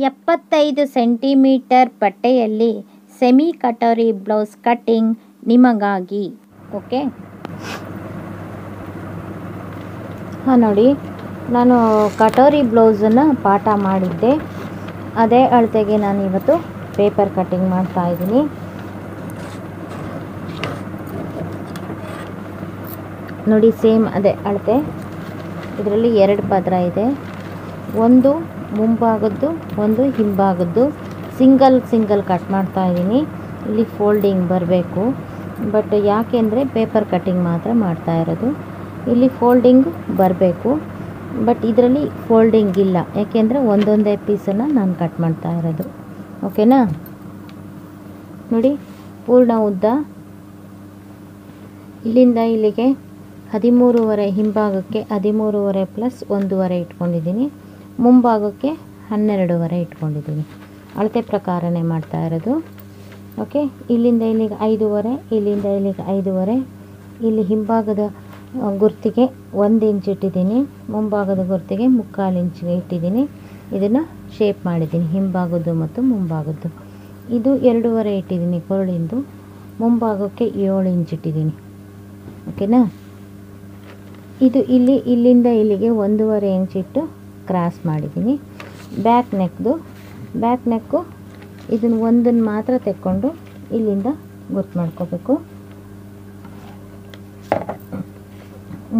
75 centimetre ಬಟ್ಟೆಯಲ್ಲಿ semi katori blouse cutting ನಿಮಗಾಗಿ. Okay, ಹಾಂ ನೋಡಿ, ನಾನು ಕಟೋರಿ ಬ್ಲೌಸನ್ನು ಪಾಠ ಮಾಡಿದ್ದೆ. ಅದೇ ಅಳತೆಗೆ ನಾನು ಇವತ್ತು ಪೇಪರ್ ಕಟ್ಟಿಂಗ್ ಮಾಡ್ತಾಯಿದ್ದೀನಿ. ನೋಡಿ, ಸೇಮ್ ಅದೇ ಅಳತೆ. ಇದರಲ್ಲಿ 2 ಪದರ ಇದೆ, ಒಂದು ಮುಂಭಾಗದ್ದು ಒಂದು ಹಿಂಭಾಗದ್ದು. ಸಿಂಗಲ್ ಕಟ್ ಮಾಡ್ತಾ ಇದ್ದೀನಿ. ಇಲ್ಲಿ ಫೋಲ್ಡಿಂಗ್ ಬರಬೇಕು, ಬಟ್ ಯಾಕೆಂದರೆ ಪೇಪರ್ ಕಟ್ಟಿಂಗ್ ಮಾತ್ರ ಮಾಡ್ತಾ ಇರೋದು. ಇಲ್ಲಿ ಫೋಲ್ಡಿಂಗ್ ಬರಬೇಕು, ಬಟ್ ಇದರಲ್ಲಿ ಫೋಲ್ಡಿಂಗ್ ಇಲ್ಲ, ಯಾಕೆಂದರೆ ಒಂದೊಂದೇ ಪೀಸನ್ನು ನಾನು ಕಟ್ ಮಾಡ್ತಾ ಇರೋದು. ಓಕೆನಾ? ನೋಡಿ, ಪೂರ್ಣ ಉದ್ದ ಇಲ್ಲಿಂದ ಇಲ್ಲಿಗೆ 13.5, ಹಿಂಭಾಗಕ್ಕೆ 13.5 ಪ್ಲಸ್ 1.5 ಇಟ್ಕೊಂಡಿದ್ದೀನಿ. ಮುಂಭಾಗಕ್ಕೆ 12.5 ಇಟ್ಕೊಂಡಿದ್ದೀನಿ. ಅಳತೆ ಪ್ರಕಾರನೇ ಮಾಡ್ತಾ ಇರೋದು. ಓಕೆ, ಇಲ್ಲಿಂದ ಇಲ್ಲಿಗೆ 5.5, ಇಲ್ಲಿಂದ ಇಲ್ಲಿಗೆ 5.5. ಇಲ್ಲಿ ಹಿಂಭಾಗದ ಗುರ್ತಿಗೆ 1 ಇಂಚ್ ಇಟ್ಟಿದ್ದೀನಿ, ಮುಂಭಾಗದ ಗುರ್ತಿಗೆ 3/4 ಇಂಚಿಗೆ ಇಟ್ಟಿದ್ದೀನಿ. ಇದನ್ನು ಶೇಪ್ ಮಾಡಿದ್ದೀನಿ, ಹಿಂಭಾಗದ್ದು ಮತ್ತು ಮುಂಭಾಗದ್ದು. ಇದು 2.5 ಇಟ್ಟಿದ್ದೀನಿ ಕೊರಳಿಂದು. ಮುಂಭಾಗಕ್ಕೆ 7 ಇಂಚ್ ಇಟ್ಟಿದ್ದೀನಿ. ಓಕೆನಾ? ಇದು ಇಲ್ಲಿಂದ ಇಲ್ಲಿಗೆ 1.5 ಇಂಚ್ ಇಟ್ಟು ಕ್ರಾಸ್ ಮಾಡಿದ್ದೀನಿ. ಬ್ಯಾಕ್ ನೆಕ್ಕು ಇದನ್ನು ಒಂದನ್ನು ಮಾತ್ರ ತೆಕ್ಕೊಂಡು ಇಲ್ಲಿಂದ ಗುರ್ತು ಮಾಡ್ಕೋಬೇಕು.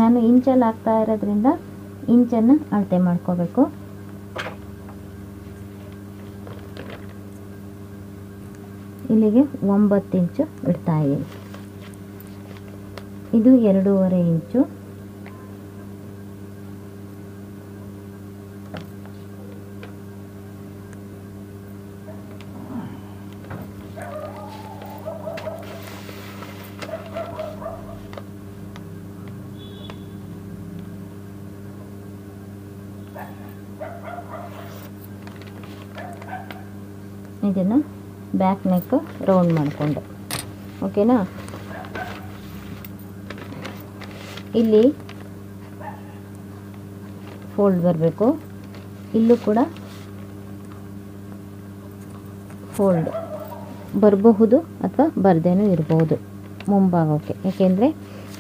ನಾನು ಇಂಚಲ್ಲಿ ಹಾಕ್ತಾ ಇರೋದ್ರಿಂದ ಇಂಚನ್ನು ಅಳತೆ ಮಾಡ್ಕೋಬೇಕು. ಇಲ್ಲಿಗೆ 9 ಇಂಚು ಇಡ್ತಾ ಇದ್ದೀನಿ. ಇದು 2.5 ಇಂಚು. ಇದನ್ನು ಬ್ಯಾಕ್ ನೆಕ್ ರೌಂಡ್ ಮಾಡಿಕೊಂಡು. ಓಕೆನಾ? ಇಲ್ಲಿ ಫೋಲ್ಡ್ ಬರಬೇಕು, ಇಲ್ಲೂ ಕೂಡ ಫೋಲ್ಡ್ ಬರಬಹುದು ಅಥವಾ ಬರದೇನೂ ಇರಬಹುದು ಮುಂಭಾಗಕ್ಕೆ. ಏಕೆಂದರೆ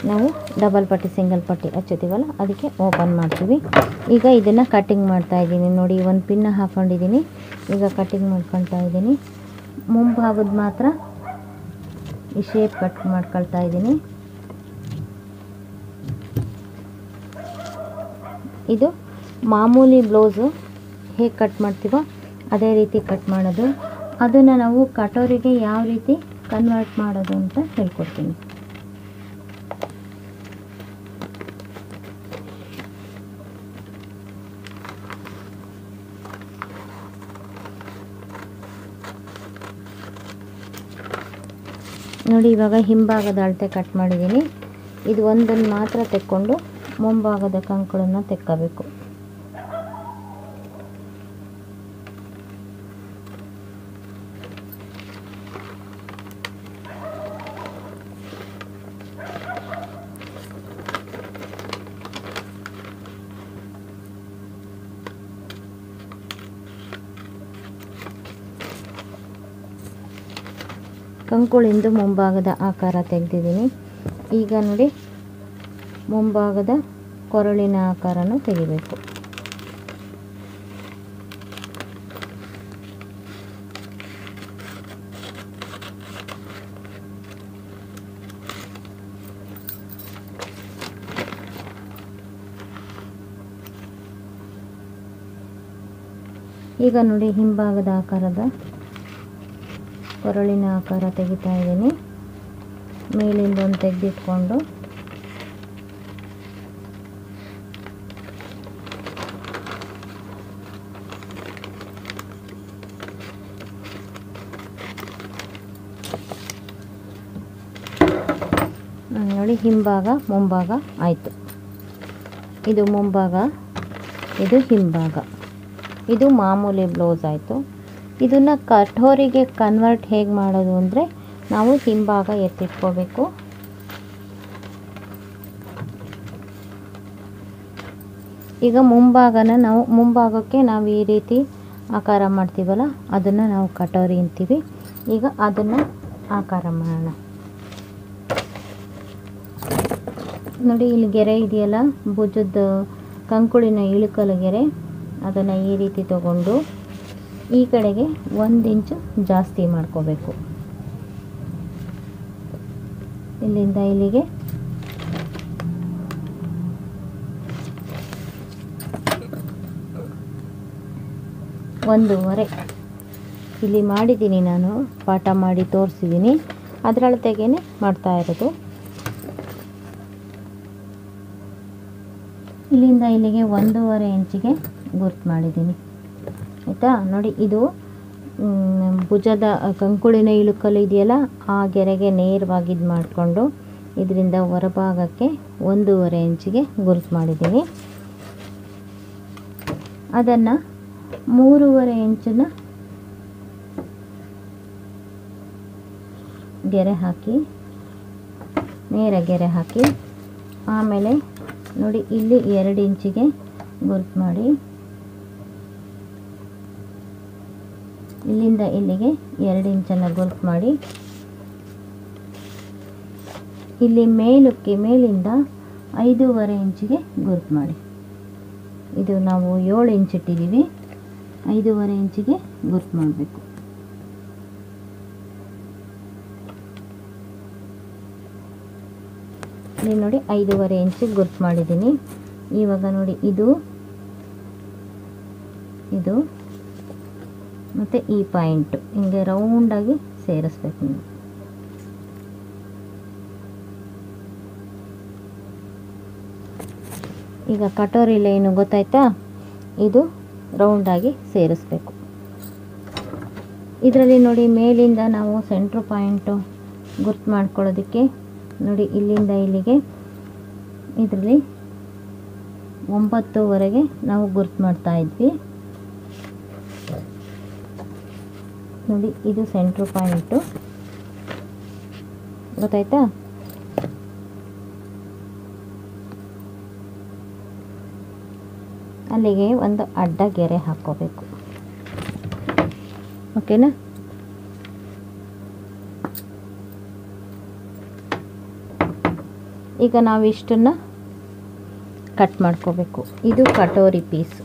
ನಾವು ಡಬಲ್ ಪಟ್ಟಿ ಸಿಂಗಲ್ ಪಟ್ಟಿ ಹಚ್ಚುತ್ತೀವಲ್ಲ, ಅದಕ್ಕೆ ಓಪನ್ ಮಾಡ್ತೀವಿ. ಈಗ ಇದನ್ನು ಕಟ್ಟಿಂಗ್ ಮಾಡ್ತಾ ಇದ್ದೀನಿ. ನೋಡಿ, ಒಂದು ಪಿನ್ನ ಹಾಕ್ಕೊಂಡಿದ್ದೀನಿ. ಈಗ ಕಟ್ಟಿಂಗ್ ಮಾಡ್ಕೊಳ್ತಾ ಇದ್ದೀನಿ. ಮುಂಭಾಗದ ಮಾತ್ರ ಈ ಶೇಪ್ ಕಟ್ ಮಾಡ್ಕೊಳ್ತಾ ಇದ್ದೀನಿ. ಇದು ಮಾಮೂಲಿ ಬ್ಲೌಸು ಹೇಗೆ ಕಟ್ ಮಾಡ್ತೀವೋ ಅದೇ ರೀತಿ ಕಟ್ ಮಾಡೋದು. ಅದನ್ನು ನಾವು ಕಟೋರಿಗೆ ಯಾವ ರೀತಿ ಕನ್ವರ್ಟ್ ಮಾಡೋದು ಅಂತ ಹೇಳ್ಕೊಡ್ತೀನಿ. ನೋಡಿ, ಇವಾಗ ಹಿಂಭಾಗದ ಅಳತೆ ಕಟ್ ಮಾಡಿದ್ದೀನಿ. ಇದು ಒಂದನ್ನು ಮಾತ್ರ ತೆಕ್ಕೊಂಡು ಮುಂಭಾಗದ ಕಂಕಳನ್ನು ತೆಕ್ಕಬೇಕು. ಕಂಕುಳಿಂದ ಮುಂಭಾಗದ ಆಕಾರ ತೆಗೆದಿದ್ದೀನಿ. ಈಗ ನೋಡಿ, ಮುಂಭಾಗದ ಕೊರಳಿನ ಆಕಾರನೂ ತೆಗಿಬೇಕು. ಈಗ ನೋಡಿ, ಹಿಂಭಾಗದ ಆಕಾರದ ಕೊರಳಿನ ಆಕಾರ ತೆಗಿತಾ ಇದ್ದೀನಿ. ಮೇಲಿಂದ ಒಂದು ತೆಗೆದಿಟ್ಕೊಂಡು ನೋಡಿ, ಹಿಂಭಾಗ ಮುಂಭಾಗ ಆಯಿತು. ಇದು ಮುಂಭಾಗ, ಇದು ಹಿಂಭಾಗ. ಇದು ಮಾಮೂಲಿ ಬ್ಲೌಸ್ ಆಯಿತು. ಇದನ್ನು ಕಟೋರಿಗೆ ಕನ್ವರ್ಟ್ ಹೇಗೆ ಮಾಡೋದು ಅಂದರೆ, ನಾವು ಹಿಂಭಾಗ ಎತ್ತಿಟ್ಕೋಬೇಕು. ಈಗ ಮುಂಭಾಗಕ್ಕೆ ನಾವು ಈ ರೀತಿ ಆಕಾರ ಮಾಡ್ತೀವಲ್ಲ ಅದನ್ನು ನಾವು ಕಟೋರಿ ಅಂತೀವಿ. ಈಗ ಅದನ್ನು ಆಕಾರ ಮಾಡೋಣ. ನೋಡಿ ಇಲ್ಲಿ ಗೆರೆ ಇದೆಯಲ್ಲ, ಭುಜದ ಕಂಕುಳಿನ ಇಳುಕಲು ಗೆರೆ, ಅದನ್ನು ಈ ರೀತಿ ತಗೊಂಡು ಈ ಕಡೆಗೆ 1 ಇಂಚು ಜಾಸ್ತಿ ಮಾಡ್ಕೋಬೇಕು. ಇಲ್ಲಿಂದ ಇಲ್ಲಿಗೆ 1.5 ಇಲ್ಲಿ ಮಾಡಿದ್ದೀನಿ. ನಾನು ಪಾಠ ಮಾಡಿ ತೋರಿಸಿದ್ದೀನಿ, ಅದರಳತೆಗೇ ಮಾಡ್ತಾ ಇರೋದು. ಇಲ್ಲಿಂದ ಇಲ್ಲಿಗೆ 1.5 ಇಂಚಿಗೆ ಗುರ್ತು ಮಾಡಿದ್ದೀನಿ ಆಯಿತಾ. ನೋಡಿ ಇದು ಭುಜದ ಕಂಕುಳಿನ ಇಳುಕಲು ಇದೆಯಲ್ಲ, ಆ ಗೆರೆಗೆ ನೇರವಾಗಿ ಇದು ಮಾಡಿಕೊಂಡು ಇದರಿಂದ ಹೊರಭಾಗಕ್ಕೆ 1.5 ಇಂಚಿಗೆ ಗುರ್ತು ಮಾಡಿದ್ದೀನಿ. ಅದನ್ನು 3.5 ಇಂಚನ್ನ ಗೆರೆ ಹಾಕಿ, ನೇರ ಗೆರೆ ಹಾಕಿ, ಆಮೇಲೆ ನೋಡಿ ಇಲ್ಲಿ 2 ಇಂಚಿಗೆ ಗುರ್ತು ಮಾಡಿ, ಇಲ್ಲಿಂದ ಇಲ್ಲಿಗೆ 2 ಇಂಚನ್ನು ಗುರ್ತು ಮಾಡಿ, ಇಲ್ಲಿ ಮೇಲಿಂದ 5.5 ಇಂಚಿಗೆ ಗುರ್ತು ಮಾಡಿ. ಇದು ನಾವು 7 ಇಂಚ್ ಇಟ್ಟಿದ್ದೀವಿ, 5.5 ಇಂಚಿಗೆ ಗುರ್ತು ಮಾಡಬೇಕು. ಇಲ್ಲಿ ನೋಡಿ 5.5 ಇಂಚಿಗೆ ಗುರ್ತು ಮಾಡಿದ್ದೀನಿ. ಇವಾಗ ನೋಡಿ ಇದು ಮತ್ತು ಈ ಪಾಯಿಂಟು ಹಿಂಗೆ ರೌಂಡಾಗಿ ಸೇರಿಸ್ಬೇಕು ನೀವು. ಈಗ ಕಟೋರಿ ಲೈನು ಗೊತ್ತಾಯ್ತಾ, ಇದು ರೌಂಡಾಗಿ ಸೇರಿಸ್ಬೇಕು. ಇದರಲ್ಲಿ ನೋಡಿ ಮೇಲಿಂದ ನಾವು ಸೆಂಟ್ರ್ ಪಾಯಿಂಟು ಗುರ್ತು ಮಾಡ್ಕೊಳ್ಳೋದಕ್ಕೆ ನೋಡಿ ಇಲ್ಲಿಂದ ಇಲ್ಲಿಗೆ ಇದರಲ್ಲಿ 9ವರೆಗೆ ನಾವು ಗುರ್ತು ಮಾಡ್ತಾ ಇದ್ವಿ. ನೋಡಿ ಇದು ಸೆಂಟ್ರ್ ಪಾಯಿಂಟು ಗೊತ್ತಾಯ್ತಾ. ಅಲ್ಲಿಗೆ ಒಂದು ಅಡ್ಡ ಗೆರೆ ಹಾಕ್ಕೋಬೇಕು, ಓಕೆನಾ. ಈಗ ನಾವು ಇಷ್ಟನ್ನು ಕಟ್ ಮಾಡ್ಕೋಬೇಕು. ಇದು ಕಟೋರಿ ಪೀಸು.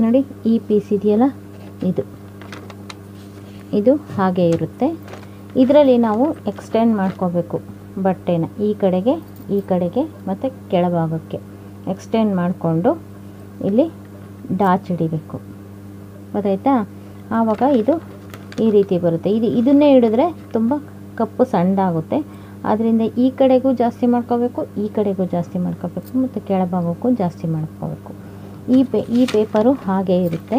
ನೋಡಿ ಈ ಪೀಸ್ ಇದೆಯಲ್ಲ, ಇದು ಹಾಗೆ ಇರುತ್ತೆ. ಇದರಲ್ಲಿ ನಾವು ಎಕ್ಸ್ಟೆಂಡ್ ಮಾಡ್ಕೋಬೇಕು ಬಟ್ಟೆನ, ಈ ಕಡೆಗೆ ಮತ್ತು ಕೆಳಭಾಗಕ್ಕೆ ಎಕ್ಸ್ಟೆಂಡ್ ಮಾಡಿಕೊಂಡು ಇಲ್ಲಿ ಡಾಚ್ ಹಿಡಿಬೇಕು, ಗೊತ್ತಾಯ್ತಾ. ಆವಾಗ ಇದು ಈ ರೀತಿ ಬರುತ್ತೆ. ಇದನ್ನೇ ಹಿಡಿದ್ರೆ ತುಂಬ ಕಪ್ಪು ಸಣ್ಣದಾಗುತ್ತೆ. ಅದರಿಂದ ಈ ಕಡೆಗೂ ಜಾಸ್ತಿ ಮಾಡ್ಕೋಬೇಕು, ಈ ಕಡೆಗೂ ಜಾಸ್ತಿ ಮಾಡ್ಕೋಬೇಕು, ಮತ್ತು ಕೆಳಭಾಗಕ್ಕೂ ಜಾಸ್ತಿ ಮಾಡ್ಕೋಬೇಕು. ಈ ಪೇಪರು ಹಾಗೆ ಇರುತ್ತೆ.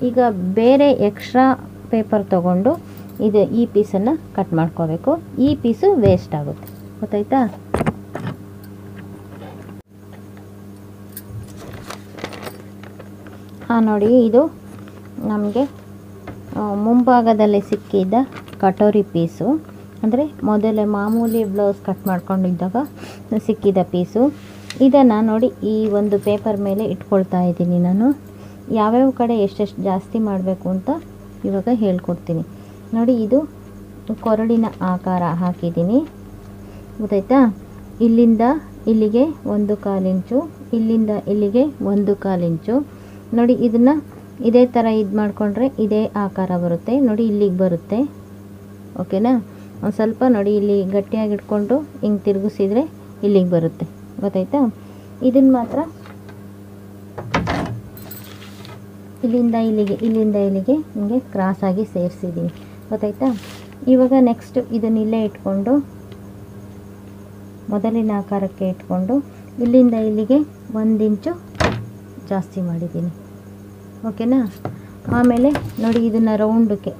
ಈಗ ಬೇರೆ ಎಕ್ಸ್ಟ್ರಾ ಪೇಪರ್ ತಗೊಂಡು ಈ ಪೀಸನ್ನು ಕಟ್ ಮಾಡ್ಕೋಬೇಕು. ಈ ಪೀಸು ವೇಸ್ಟ್ ಆಗುತ್ತೆ, ಗೊತ್ತಾಯ್ತಾ. ನೋಡಿ ಇದು ನಮಗೆ ಮುಂಭಾಗದಲ್ಲಿ ಸಿಕ್ಕಿದ್ದ ಕಟೋರಿ ಪೀಸು, ಅಂದರೆ ಮೊದಲೇ ಮಾಮೂಲಿ ಬ್ಲೌಸ್ ಕಟ್ ಮಾಡ್ಕೊಂಡಿದ್ದಾಗ ಸಿಕ್ಕಿದ ಪೀಸು. ಇದನ್ನು ನೋಡಿ ಈ ಒಂದು ಪೇಪರ್ ಮೇಲೆ ಇಟ್ಕೊಳ್ತಾ ಇದ್ದೀನಿ ನಾನು. ಯಾವ್ಯಾವ ಕಡೆ ಎಷ್ಟೆಷ್ಟು ಜಾಸ್ತಿ ಮಾಡಬೇಕು ಅಂತ ಇವಾಗ ಹೇಳ್ಕೊಡ್ತೀನಿ. ನೋಡಿ ಇದು ಕೊರಳಿನ ಆಕಾರ ಹಾಕಿದ್ದೀನಿ, ಗೊತ್ತಾಯ್ತಾ. ಇಲ್ಲಿಂದ ಇಲ್ಲಿಗೆ 1/4 ಇಂಚು, ಇಲ್ಲಿಂದ ಇಲ್ಲಿಗೆ 1/4 ಇಂಚು. ನೋಡಿ ಇದನ್ನು ಇದೇ ಥರ ಇದು ಮಾಡಿಕೊಂಡ್ರೆ ಇದೇ ಆಕಾರ ಬರುತ್ತೆ. ನೋಡಿ ಇಲ್ಲಿಗೆ ಬರುತ್ತೆ, ಓಕೆನಾ. ಒಂದು ಸ್ವಲ್ಪ ನೋಡಿ ಇಲ್ಲಿ ಗಟ್ಟಿಯಾಗಿ ಇಟ್ಕೊಂಡು ಹಿಂಗೆ ತಿರುಗಿಸಿದ್ರೆ ಇಲ್ಲಿಗೆ ಬರುತ್ತೆ, ಗೊತ್ತಾಯ್ತಾ. ಇದನ್ನು ಮಾತ್ರ ಇಲ್ಲಿಂದ ಇಲ್ಲಿಗೆ ಹಿಂಗೆ ಕ್ರಾಸಾಗಿ ಸೇರಿಸಿದ್ದೀನಿ, ಗೊತ್ತಾಯ್ತಾ. ಇವಾಗ ನೆಕ್ಸ್ಟ್ ಇದನ್ನ ಇಲ್ಲೇ ಇಟ್ಕೊಂಡು ಮೊದಲಿನ ಆಕಾರಕ್ಕೆ ಇಟ್ಕೊಂಡು ಇಲ್ಲಿಂದ ಇಲ್ಲಿಗೆ 1 ಇಂಚು ಜಾಸ್ತಿ ಮಾಡಿದ್ದೀನಿ, ಓಕೆನಾ. ಆಮೇಲೆ ನೋಡಿ ಇದನ್ನು ರೌಂಡಕ್ಕೆ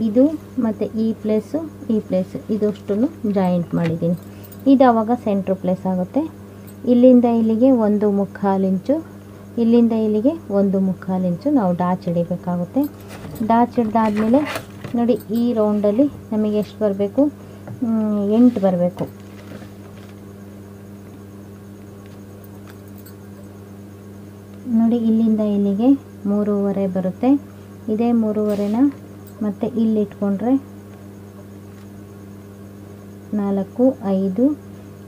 ಇದು ಮತ್ತು ಈ ಪ್ಲೇಸು ಇದಷ್ಟನ್ನು ಜಾಯಿಂಟ್ ಮಾಡಿದ್ದೀನಿ. ಇದು ಆವಾಗ ಸೆಂಟ್ರ್ ಪ್ಲೇಸ್ ಆಗುತ್ತೆ. ಇಲ್ಲಿಂದ ಇಲ್ಲಿಗೆ 1/4 ಇಂಚು, ಇಲ್ಲಿಂದ ಇಲ್ಲಿಗೆ 1/4 ಇಂಚು ನಾವು ಡಾಚ್ ಹಿಡಿಬೇಕಾಗುತ್ತೆ. ಡಾಚ್ ಹಿಡ್ದಾದ್ಮೇಲೆ ನೋಡಿ ಈ ರೌಂಡಲ್ಲಿ ನಮಗೆ ಎಷ್ಟು ಬರಬೇಕು, 8 ಬರಬೇಕು. ನೋಡಿ ಇಲ್ಲಿಂದ ಇಲ್ಲಿಗೆ 3.5 ಬರುತ್ತೆ. ಇದೇ 3.5ನ ಮತ್ತೆ ಇಲ್ಲಿ ಇಟ್ಕೊಂಡ್ರೆ 4, 5,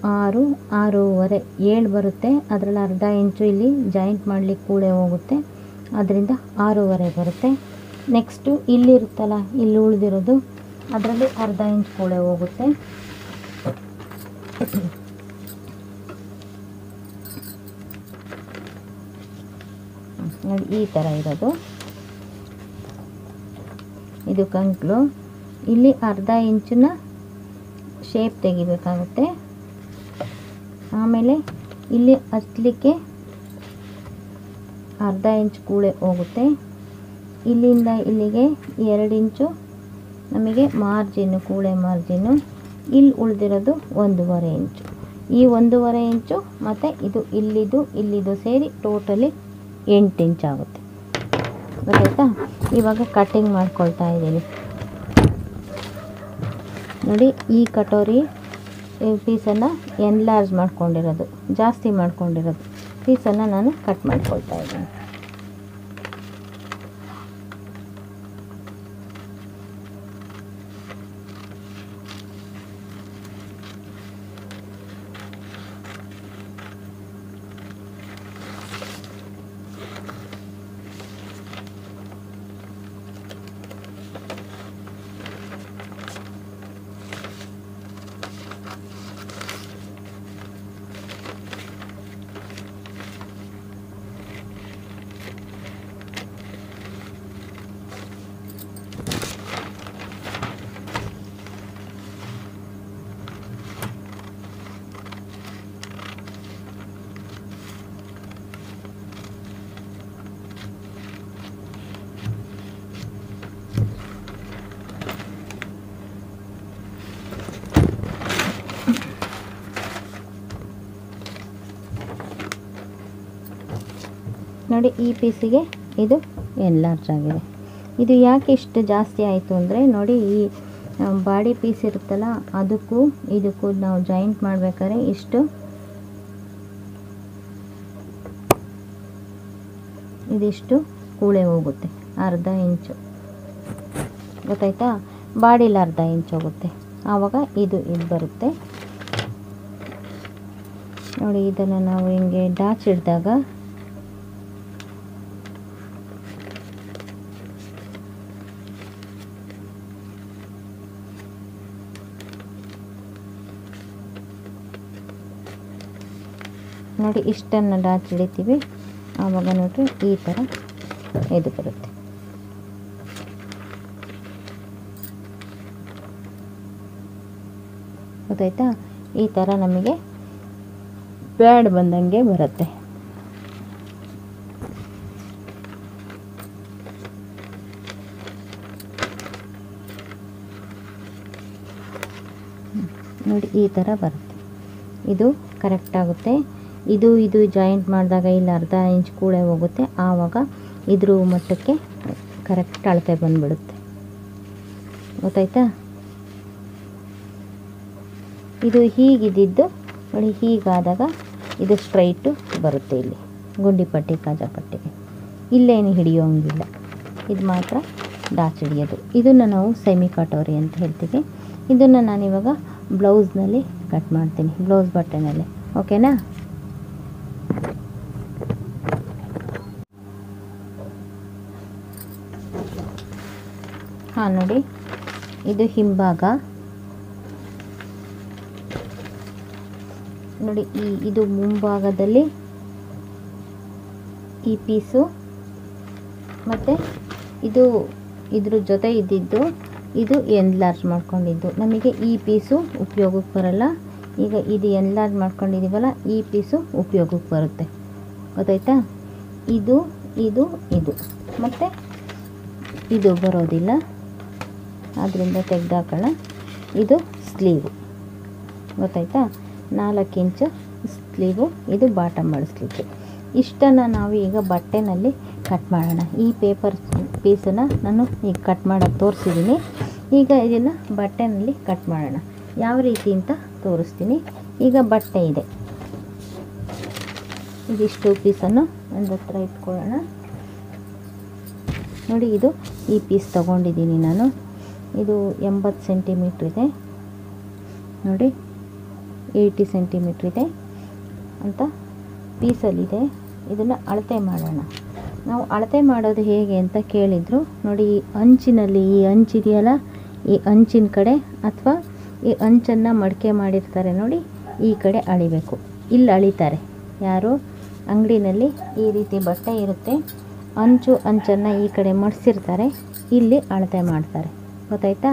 6, 6.5, 7 ಬರುತ್ತೆ. ಅದರಲ್ಲಿ ಅರ್ಧ ಇಂಚು ಇಲ್ಲಿ ಜಾಯಿಂಟ್ ಮಾಡಲಿಕ್ಕೆ ಕೂಳೆ ಹೋಗುತ್ತೆ, ಅದರಿಂದ 6.5 ಬರುತ್ತೆ. ನೆಕ್ಸ್ಟು ಇಲ್ಲಿರುತ್ತಲ್ಲ, ಇಲ್ಲಿ ಉಳಿದಿರೋದು ಅದರಲ್ಲಿ ಅರ್ಧ ಇಂಚ್ ಕೂಳೆ ಹೋಗುತ್ತೆ. ನೋಡಿ ಈ ಥರ ಇರೋದು ಇದು ಕಂಕ್ಳು. ಇಲ್ಲಿ ಅರ್ಧ ಇಂಚನ್ನ ಶೇಪ್ ತೆಗಿಬೇಕಾಗುತ್ತೆ. ಆಮೇಲೆ ಇಲ್ಲಿ ಹಚ್ಚಲಿಕ್ಕೆ ಅರ್ಧ ಇಂಚ್ ಕೂಳೆ ಹೋಗುತ್ತೆ. ಇಲ್ಲಿಂದ ಇಲ್ಲಿಗೆ 2 ಇಂಚು ನಮಗೆ ಮಾರ್ಜಿನ್ನು, ಕೂಳೆ ಮಾರ್ಜಿನ್ನು. ಇಲ್ಲಿ ಉಳಿದಿರೋದು 1.5 ಇಂಚು. ಈ 1.5 ಇಂಚು ಮತ್ತು ಇಲ್ಲಿದು ಸೇರಿ ಟೋಟಲಿ 8 ಇಂಚ್ ಆಗುತ್ತೆ. ಗೊತ್ತಾಯ್ತಾ? ಇವಾಗ ಕಟ್ಟಿಂಗ್ ಮಾಡ್ಕೊಳ್ತಾ ಇದ್ದೀನಿ. ನೋಡಿ ಈ ಕಟೋರಿ ಪೀಸನ್ನು ಎನ್ಲಾರ್ಜ್ ಮಾಡ್ಕೊಂಡಿರೋದು, ಜಾಸ್ತಿ ಮಾಡ್ಕೊಂಡಿರೋದು ಪೀಸನ್ನು ನಾನು ಕಟ್ ಮಾಡ್ಕೊಳ್ತಾ ಇದ್ದೀನಿ. ನೋಡಿ ಈ ಪೀಸಿಗೆ ಇದು ಎನ್ಲಾರ್ಜ್ ಆಗಿದೆ. ಇದು ಯಾಕೆ ಇಷ್ಟು ಜಾಸ್ತಿ ಆಯಿತು ಅಂದರೆ ನೋಡಿ ಈ ಬಾಡಿ ಪೀಸ್ ಇರುತ್ತಲ್ಲ ಅದಕ್ಕೂ ಇದಕ್ಕೂ ನಾವು ಜಾಯಿಂಟ್ ಮಾಡಬೇಕಾದ್ರೆ ಇದಿಷ್ಟು ಕೂಳೆ ಹೋಗುತ್ತೆ, ಅರ್ಧ ಇಂಚು. ಗೊತ್ತಾಯ್ತಾ? ಬಾಡಿಲಿ ಅರ್ಧ ಇಂಚ್ ಹೋಗುತ್ತೆ, ಆವಾಗ ಇದು ಬರುತ್ತೆ. ನೋಡಿ ಇದನ್ನು ನಾವು ಹಿಂಗೆ ಡಾಚ್ ಹಿಡಿದಾಗ ನೋಡಿ ಇಷ್ಟನ್ನು ಡಾಚ್ ಹಿಡಿತೀವಿ, ಆವಾಗ ನೋಡ್ರಿ ಈ ಥರ ಇದು ಬರುತ್ತೆ. ಗೊತ್ತಾಯ್ತಾ? ಈ ಥರ ನಮಗೆ ಪ್ಯಾಡ್ ಬಂದಂಗೆ ಬರುತ್ತೆ. ನೋಡಿ ಈ ಥರ ಬರುತ್ತೆ. ಇದು ಕರೆಕ್ಟ್ ಆಗುತ್ತೆ. ಇದು ಜಾಯಿಂಟ್ ಮಾಡಿದಾಗ ಇಲ್ಲಿ ಅರ್ಧ ಇಂಚ್ ಕೂಳೆ ಹೋಗುತ್ತೆ, ಆವಾಗ ಇದ್ರ ಮಟ್ಟಕ್ಕೆ ಕರೆಕ್ಟ್ ಅಳತೆ ಬಂದುಬಿಡುತ್ತೆ. ಗೊತ್ತಾಯ್ತಾ? ಇದು ಹೀಗಿದ್ದು ನೋಡಿ, ಹೀಗಾದಾಗ ಇದು ಸ್ಟ್ರೈಟು ಬರುತ್ತೆ. ಇಲ್ಲಿ ಗುಂಡಿ ಪಟ್ಟಿ ಕಾಜಾ ಪಟ್ಟಿಗೆ ಇಲ್ಲೇನು ಹಿಡಿಯೋಂಗಿಲ್ಲ, ಇದು ಮಾತ್ರ ಡಾಚ್ ಹಿಡಿಯೋದು. ಇದನ್ನು ನಾವು ಸೆಮಿ ಕಟೋರಿ ಅಂತ ಹೇಳ್ತೀವಿ. ಇದನ್ನು ನಾನಿವಾಗ ಬ್ಲೌಸ್ನಲ್ಲಿ ಕಟ್ ಮಾಡ್ತೀನಿ, ಬ್ಲೌಸ್ ಬಟ್ಟೆನಲ್ಲಿ. ಓಕೆನಾ? ಹಾಂ ನೋಡಿ, ಇದು ಹಿಂಭಾಗ. ನೋಡಿ ಇದು ಮುಂಭಾಗದಲ್ಲಿ ಈ ಪೀಸು ಮತ್ತು ಇದ್ರ ಜೊತೆ ಇದ್ದಿದ್ದು ಇದು ಎನ್ಲಾರ್ಜ್ ಮಾಡ್ಕೊಂಡಿದ್ದು. ನಮಗೆ ಈ ಪೀಸು ಉಪಯೋಗಕ್ಕೆ ಬರಲ್ಲ. ಈಗ ಇದು ಎನ್ಲಾರ್ಜ್ ಮಾಡ್ಕೊಂಡಿದ್ದೀವಲ್ಲ, ಈ ಪೀಸು ಉಪಯೋಗಕ್ಕೆ ಬರುತ್ತೆ. ಗೊತ್ತಾಯ್ತಾ? ಇದು ಮತ್ತು ಇದು ಬರೋದಿಲ್ಲ, ಆದ್ದರಿಂದ ತೆಗೆದಾಕೋಣ. ಇದು ಸ್ಲೀವು. ಗೊತ್ತಾಯ್ತಾ? 4 ಇಂಚು ಸ್ಲೀವು, ಇದು ಬಾಟಮ್ ಮಾಡಿಸ್ಲಿಕ್ಕೆ. ಇಷ್ಟನ್ನು ನಾವು ಈಗ ಬಟ್ಟೆನಲ್ಲಿ ಕಟ್ ಮಾಡೋಣ. ಈ ಪೇಪರ್ ಪೀಸನ್ನು ನಾನು ಈಗ ಕಟ್ ಮಾಡೋದು ತೋರಿಸಿದ್ದೀನಿ. ಈಗ ಇದನ್ನು ಬಟ್ಟೆನಲ್ಲಿ ಕಟ್ ಮಾಡೋಣ. ಯಾವ ರೀತಿ ಅಂತ ತೋರಿಸ್ತೀನಿ. ಈಗ ಬಟ್ಟೆ ಇದೆ, ಇದಿಷ್ಟು ಪೀಸನ್ನು ಒಂದು ಹತ್ರ ಇಟ್ಕೊಳ್ಳೋಣ. ನೋಡಿ, ಇದು ಈ ಪೀಸ್ ತೊಗೊಂಡಿದ್ದೀನಿ ನಾನು. ಇದು 80 ಸೆಂಟಿಮೀಟ್ರ್ ಇದೆ ನೋಡಿ, 80 ಸೆಂಟಿಮೀಟ್ರ್ ಇದೆ ಅಂತ ಪೀಸಲ್ಲಿದೆ. ಇದನ್ನು ಅಳತೆ ಮಾಡೋಣ. ನಾವು ಅಳತೆ ಮಾಡೋದು ಹೇಗೆ ಅಂತ ಕೇಳಿದರು. ನೋಡಿ, ಈ ಅಂಚಿನಲ್ಲಿ ಈ ಅಂಚಿದೆಯಲ್ಲ, ಈ ಅಂಚಿನ ಕಡೆ ಅಥವಾ ಈ ಅಂಚನ್ನು ಮಡಿಕೆ ಮಾಡಿರ್ತಾರೆ ನೋಡಿ, ಈ ಕಡೆ ಅಳಿಬೇಕು. ಇಲ್ಲಿ ಅಳಿತಾರೆ ಯಾರು, ಅಂಗಡಿನಲ್ಲಿ ಈ ರೀತಿ ಬಟ್ಟೆ ಇರುತ್ತೆ, ಅಂಚನ್ನು ಈ ಕಡೆ ಮಡಿಸಿರ್ತಾರೆ, ಇಲ್ಲಿ ಅಳತೆ ಮಾಡ್ತಾರೆ. ಗೊತ್ತಾಯ್ತಾ?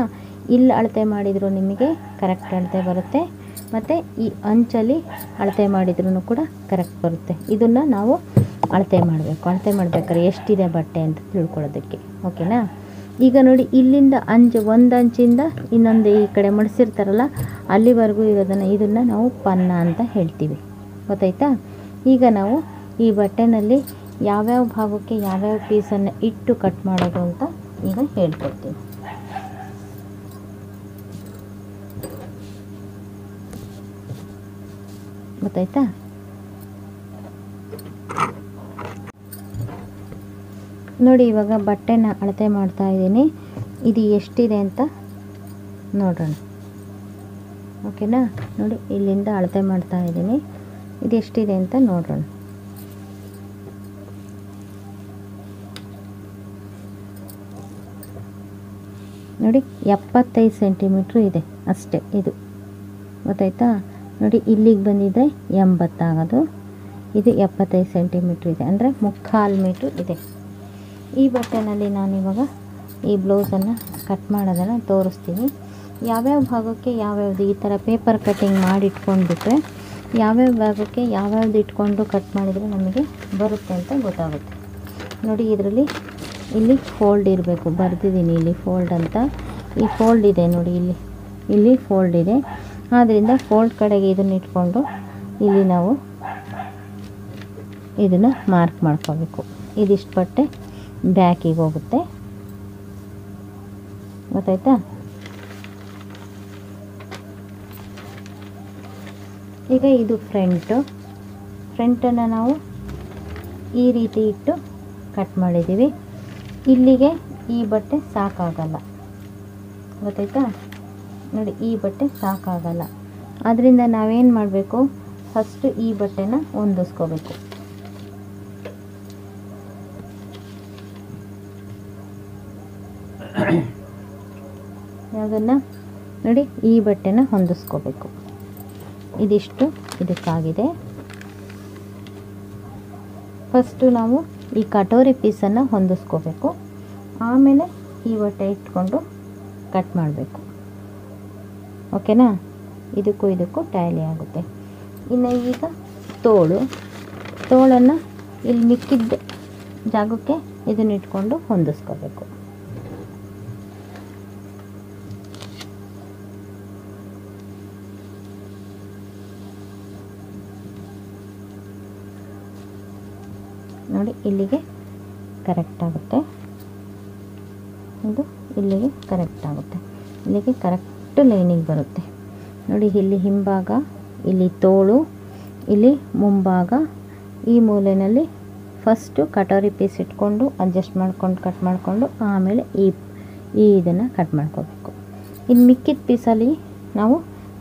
ಇಲ್ಲಿ ಅಳತೆ ಮಾಡಿದರೂ ನಿಮಗೆ ಕರೆಕ್ಟ್ ಅಳತೆ ಬರುತ್ತೆ, ಮತ್ತು ಈ ಅಂಚಲ್ಲಿ ಅಳತೆ ಮಾಡಿದ್ರೂ ಕೂಡ ಕರೆಕ್ಟ್ ಬರುತ್ತೆ. ಇದನ್ನು ನಾವು ಅಳತೆ ಮಾಡಬೇಕು. ಅಳತೆ ಮಾಡಬೇಕಾದ್ರೆ ಎಷ್ಟಿದೆ ಬಟ್ಟೆ ಅಂತ ತಿಳ್ಕೊಳ್ಳೋದಕ್ಕೆ. ಓಕೆನಾ? ಈಗ ನೋಡಿ, ಇಲ್ಲಿಂದ ಒಂದು ಅಂಚಿಂದ ಇನ್ನೊಂದು ಈ ಕಡೆ ಮಡಿಸಿರ್ತಾರಲ್ಲ, ಅಲ್ಲಿವರೆಗೂ ಇದನ್ನು ನಾವು ಪನ್ನ ಅಂತ ಹೇಳ್ತೀವಿ. ಗೊತ್ತಾಯ್ತಾ? ಈಗ ನಾವು ಈ ಬಟ್ಟೆನಲ್ಲಿ ಯಾವ್ಯಾವ ಭಾಗಕ್ಕೆ ಯಾವ್ಯಾವ ಪೀಸನ್ನು ಇಟ್ಟು ಕಟ್ ಮಾಡೋದು ಅಂತ ಈಗ ಹೇಳ್ಕೊಡ್ತೀನಿ. ಗೊತ್ತಾಯ್ತಾ? ನೋಡಿ, ಇವಾಗ ಬಟ್ಟೆನ ಅಳತೆ ಮಾಡ್ತಾ ಇದ್ದೀನಿ. ಇದು ಎಷ್ಟಿದೆ ಅಂತ ನೋಡೋಣ. ಓಕೆನಾ? ನೋಡಿ, ಇಲ್ಲಿಂದ ಅಳತೆ ಮಾಡ್ತಾ ಇದ್ದೀನಿ. ಇದು ಎಷ್ಟಿದೆ ಅಂತ ನೋಡೋಣ. ನೋಡಿ, 75 ಸೆಂಟಿಮೀಟ್ರ್ ಇದೆ ಅಷ್ಟೇ ಇದು. ಗೊತ್ತಾಯ್ತಾ? ನೋಡಿ, ಇಲ್ಲಿಗೆ ಬಂದಿದೆ 80 ಆಗೋದು. ಇದು 75 ಸೆಂಟಿಮೀಟ್ರ್ ಇದೆ, ಅಂದರೆ 3/4 ಮೀಟ್ರ್ ಇದೆ. ಈ ಬಟ್ಟೆನಲ್ಲಿ ನಾನಿವಾಗ ಈ ಬ್ಲೌಸನ್ನು ಕಟ್ ಮಾಡೋದನ್ನು ತೋರಿಸ್ತೀನಿ. ಯಾವ್ಯಾವ ಭಾಗಕ್ಕೆ ಯಾವ್ಯಾವುದು ಈ ಥರ ಪೇಪರ್ ಕಟ್ಟಿಂಗ್ ಮಾಡಿ ಇಟ್ಕೊಂಡ್ಬಿಟ್ರೆ ಯಾವ್ಯಾವ ಭಾಗಕ್ಕೆ ಯಾವ್ಯಾವ್ದು ಇಟ್ಕೊಂಡು ಕಟ್ ಮಾಡಿದರೆ ನಮಗೆ ಬರುತ್ತೆ ಅಂತ ಗೊತ್ತಾಗುತ್ತೆ. ನೋಡಿ, ಇದರಲ್ಲಿ ಇಲ್ಲಿ ಫೋಲ್ಡ್ ಇರಬೇಕು, ಬರೆದಿದ್ದೀನಿ ಇಲ್ಲಿ ಫೋಲ್ಡ್ ಅಂತ. ಈ ಫೋಲ್ಡ್ ಇದೆ ನೋಡಿ, ಇಲ್ಲಿ ಫೋಲ್ಡ್ ಇದೆ. ಆದ್ದರಿಂದ ಫೋಲ್ಡ್ ಕಡೆಗೆ ಇದನ್ನು ಇಟ್ಕೊಂಡು ಇಲ್ಲಿ ನಾವು ಇದನ್ನು ಮಾರ್ಕ್ ಮಾಡ್ಕೋಬೇಕು. ಇದಿಷ್ಟು ಬಟ್ಟೆ ಬ್ಯಾಕಿಗೆ ಹೋಗುತ್ತೆ. ಗೊತ್ತಾಯ್ತಾ? ಈಗ ಇದು ಫ್ರಂಟನ್ನು ನಾವು ಈ ರೀತಿ ಇಟ್ಟು ಕಟ್ ಮಾಡಿದ್ದೀವಿ. ಇಲ್ಲಿಗೆ ಈ ಬಟ್ಟೆ ಸಾಕಾಗಲ್ಲ. ಗೊತ್ತಾಯ್ತಾ? ನೋಡಿ, ಈ ಬಟ್ಟೆ ಸಾಕಾಗಲ್ಲ. ಆದ್ದರಿಂದ ನಾವೇನು ಮಾಡಬೇಕು, ಫಸ್ಟು ಈ ಬಟ್ಟೆನ ಹೊಂದಿಸ್ಕೋಬೇಕು. ಯಾವುದನ್ನು ನೋಡಿ, ಈ ಬಟ್ಟೆನ ಹೊಂದಿಸ್ಕೋಬೇಕು. ಇದಿಷ್ಟು ಇದಕ್ಕಾಗಿದೆ. ಫಸ್ಟು ನಾವು ಈ ಕಟೋರಿ ಪೀಸನ್ನು ಹೊಂದಿಸ್ಕೋಬೇಕು, ಆಮೇಲೆ ಈ ಬಟ್ಟೆ ಇಟ್ಕೊಂಡು ಕಟ್ ಮಾಡಬೇಕು. ಓಕೆನಾ? ಇದಕ್ಕೂ ಟ್ಯಾಲಿ ಆಗುತ್ತೆ. ಇನ್ನು ಈಗ ತೋಳನ್ನು ಇಲ್ಲಿ ಮಿಕ್ಕಿದ್ದ ಜಾಗಕ್ಕೆ ಇದನ್ನ ಇಟ್ಕೊಂಡು ಹೊಂದಿಸ್ಕೋಬೇಕು. ನೋಡಿ, ಇಲ್ಲಿಗೆ ಕರೆಕ್ಟ್ ಆಗುತ್ತೆ. ಇದು ಇಲ್ಲಿಗೆ ಕರೆಕ್ಟ್ ಆಗುತ್ತೆ. ಇಲ್ಲಿಗೆ ಕರೆಕ್ಟ್ ಲೈನಿಂಗ್ ಬರುತ್ತೆ. ನೋಡಿ, ಇಲ್ಲಿ ಹಿಂಭಾಗ, ಇಲ್ಲಿ ತೋಳು, ಇಲ್ಲಿ ಮುಂಭಾಗ, ಈ ಮೂಲೆಯಲ್ಲಿ ಫಸ್ಟು ಕಟೋರಿ ಪೀಸ್ ಇಟ್ಕೊಂಡು ಅಡ್ಜಸ್ಟ್ ಮಾಡ್ಕೊಂಡು ಕಟ್ ಮಾಡಿಕೊಂಡು ಆಮೇಲೆ ಇದನ್ನು ಕಟ್ ಮಾಡ್ಕೋಬೇಕು. ಇನ್ನು ಮಿಕ್ಕಿದ ಪೀಸಲ್ಲಿ ನಾವು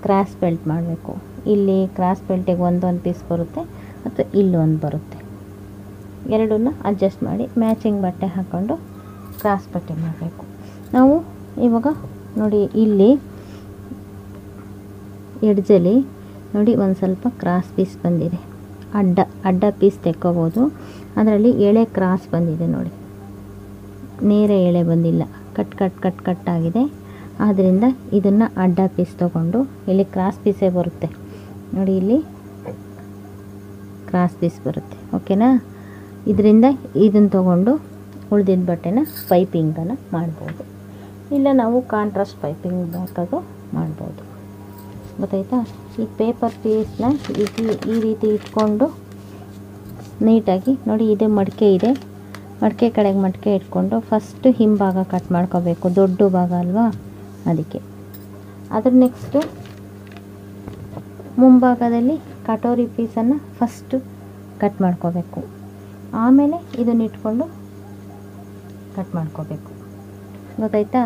ಕ್ರಾಸ್ ಬೆಲ್ಟ್ ಮಾಡಬೇಕು. ಇಲ್ಲಿ ಕ್ರಾಸ್ ಬೆಲ್ಟಿಗೆ ಒಂದೊಂದು ಪೀಸ್ ಬರುತ್ತೆ ಮತ್ತು ಇಲ್ಲೊಂದು ಬರುತ್ತೆ. ಎರಡನ್ನ ಅಡ್ಜಸ್ಟ್ ಮಾಡಿ ಮ್ಯಾಚಿಂಗ್ ಬಟ್ಟೆ ಹಾಕ್ಕೊಂಡು ಕ್ರಾಸ್ ಬಟ್ಟೆ ಮಾಡಬೇಕು. ನಾವು ಇವಾಗ ನೋಡಿ, ಇಲ್ಲಿ ಎಡ್ಜಲ್ಲಿ ನೋಡಿ ಒಂದು ಸ್ವಲ್ಪ ಕ್ರಾಸ್ ಪೀಸ್ ಬಂದಿದೆ. ಅಡ್ಡ ಪೀಸ್ ತೆಕ್ಕೋಬೋದು. ಅದರಲ್ಲಿ ಎಳೆ ಕ್ರಾಸ್ ಬಂದಿದೆ ನೋಡಿ, ನೇರ ಎಳೆ ಬಂದಿಲ್ಲ, ಕಟ್ ಆಗಿದೆ. ಆದ್ದರಿಂದ ಇದನ್ನು ಅಡ್ಡ ಪೀಸ್ ತೊಗೊಂಡು ಇಲ್ಲಿ ಕ್ರಾಸ್ ಪೀಸೇ ಬರುತ್ತೆ ನೋಡಿ, ಇಲ್ಲಿ ಕ್ರಾಸ್ ಪೀಸ್ ಬರುತ್ತೆ. ಓಕೆನಾ? ಇದರಿಂದ ಇದನ್ನು ತೊಗೊಂಡು ಉಳಿದಿದ್ದ ಬಟ್ಟೆನ ಪೈಪಿಂಗನ್ನು ಮಾಡ್ಬೋದು. ಇಲ್ಲ ನಾವು ಕಾಂಟ್ರಾಸ್ಟ್ ಪೈಪಿಂಗ್ ಬೇಕಾದರೂ ಮಾಡ್ಬೋದು. ಗೊತ್ತಾಯ್ತಾ. ಈ ಪೇಪರ್ ಪೀಸ್ನ ಈ ರೀತಿ ಇಟ್ಕೊಂಡು ನೀಟಾಗಿ ನೋಡಿ, ಇದು ಮಡಿಕೆ ಇದೆ, ಮಡಿಕೆ ಕಡೆಗೆ ಮಡಿಕೆ ಇಟ್ಕೊಂಡು ಫಸ್ಟು ಹಿಂಭಾಗ ಕಟ್ ಮಾಡ್ಕೋಬೇಕು, ದೊಡ್ಡ ಭಾಗ ಅಲ್ವಾ ಅದಕ್ಕೆ. ಅದ್ರ ನೆಕ್ಸ್ಟು ಮುಂಭಾಗದಲ್ಲಿ ಕಟೋರಿ ಪೀಸನ್ನು ಫಸ್ಟು ಕಟ್ ಮಾಡ್ಕೋಬೇಕು, ಆಮೇಲೆ ಇದನ್ನ ಇಟ್ಕೊಂಡು ಕಟ್ ಮಾಡ್ಕೋಬೇಕು, ಗೊತ್ತಾಯ್ತಾ.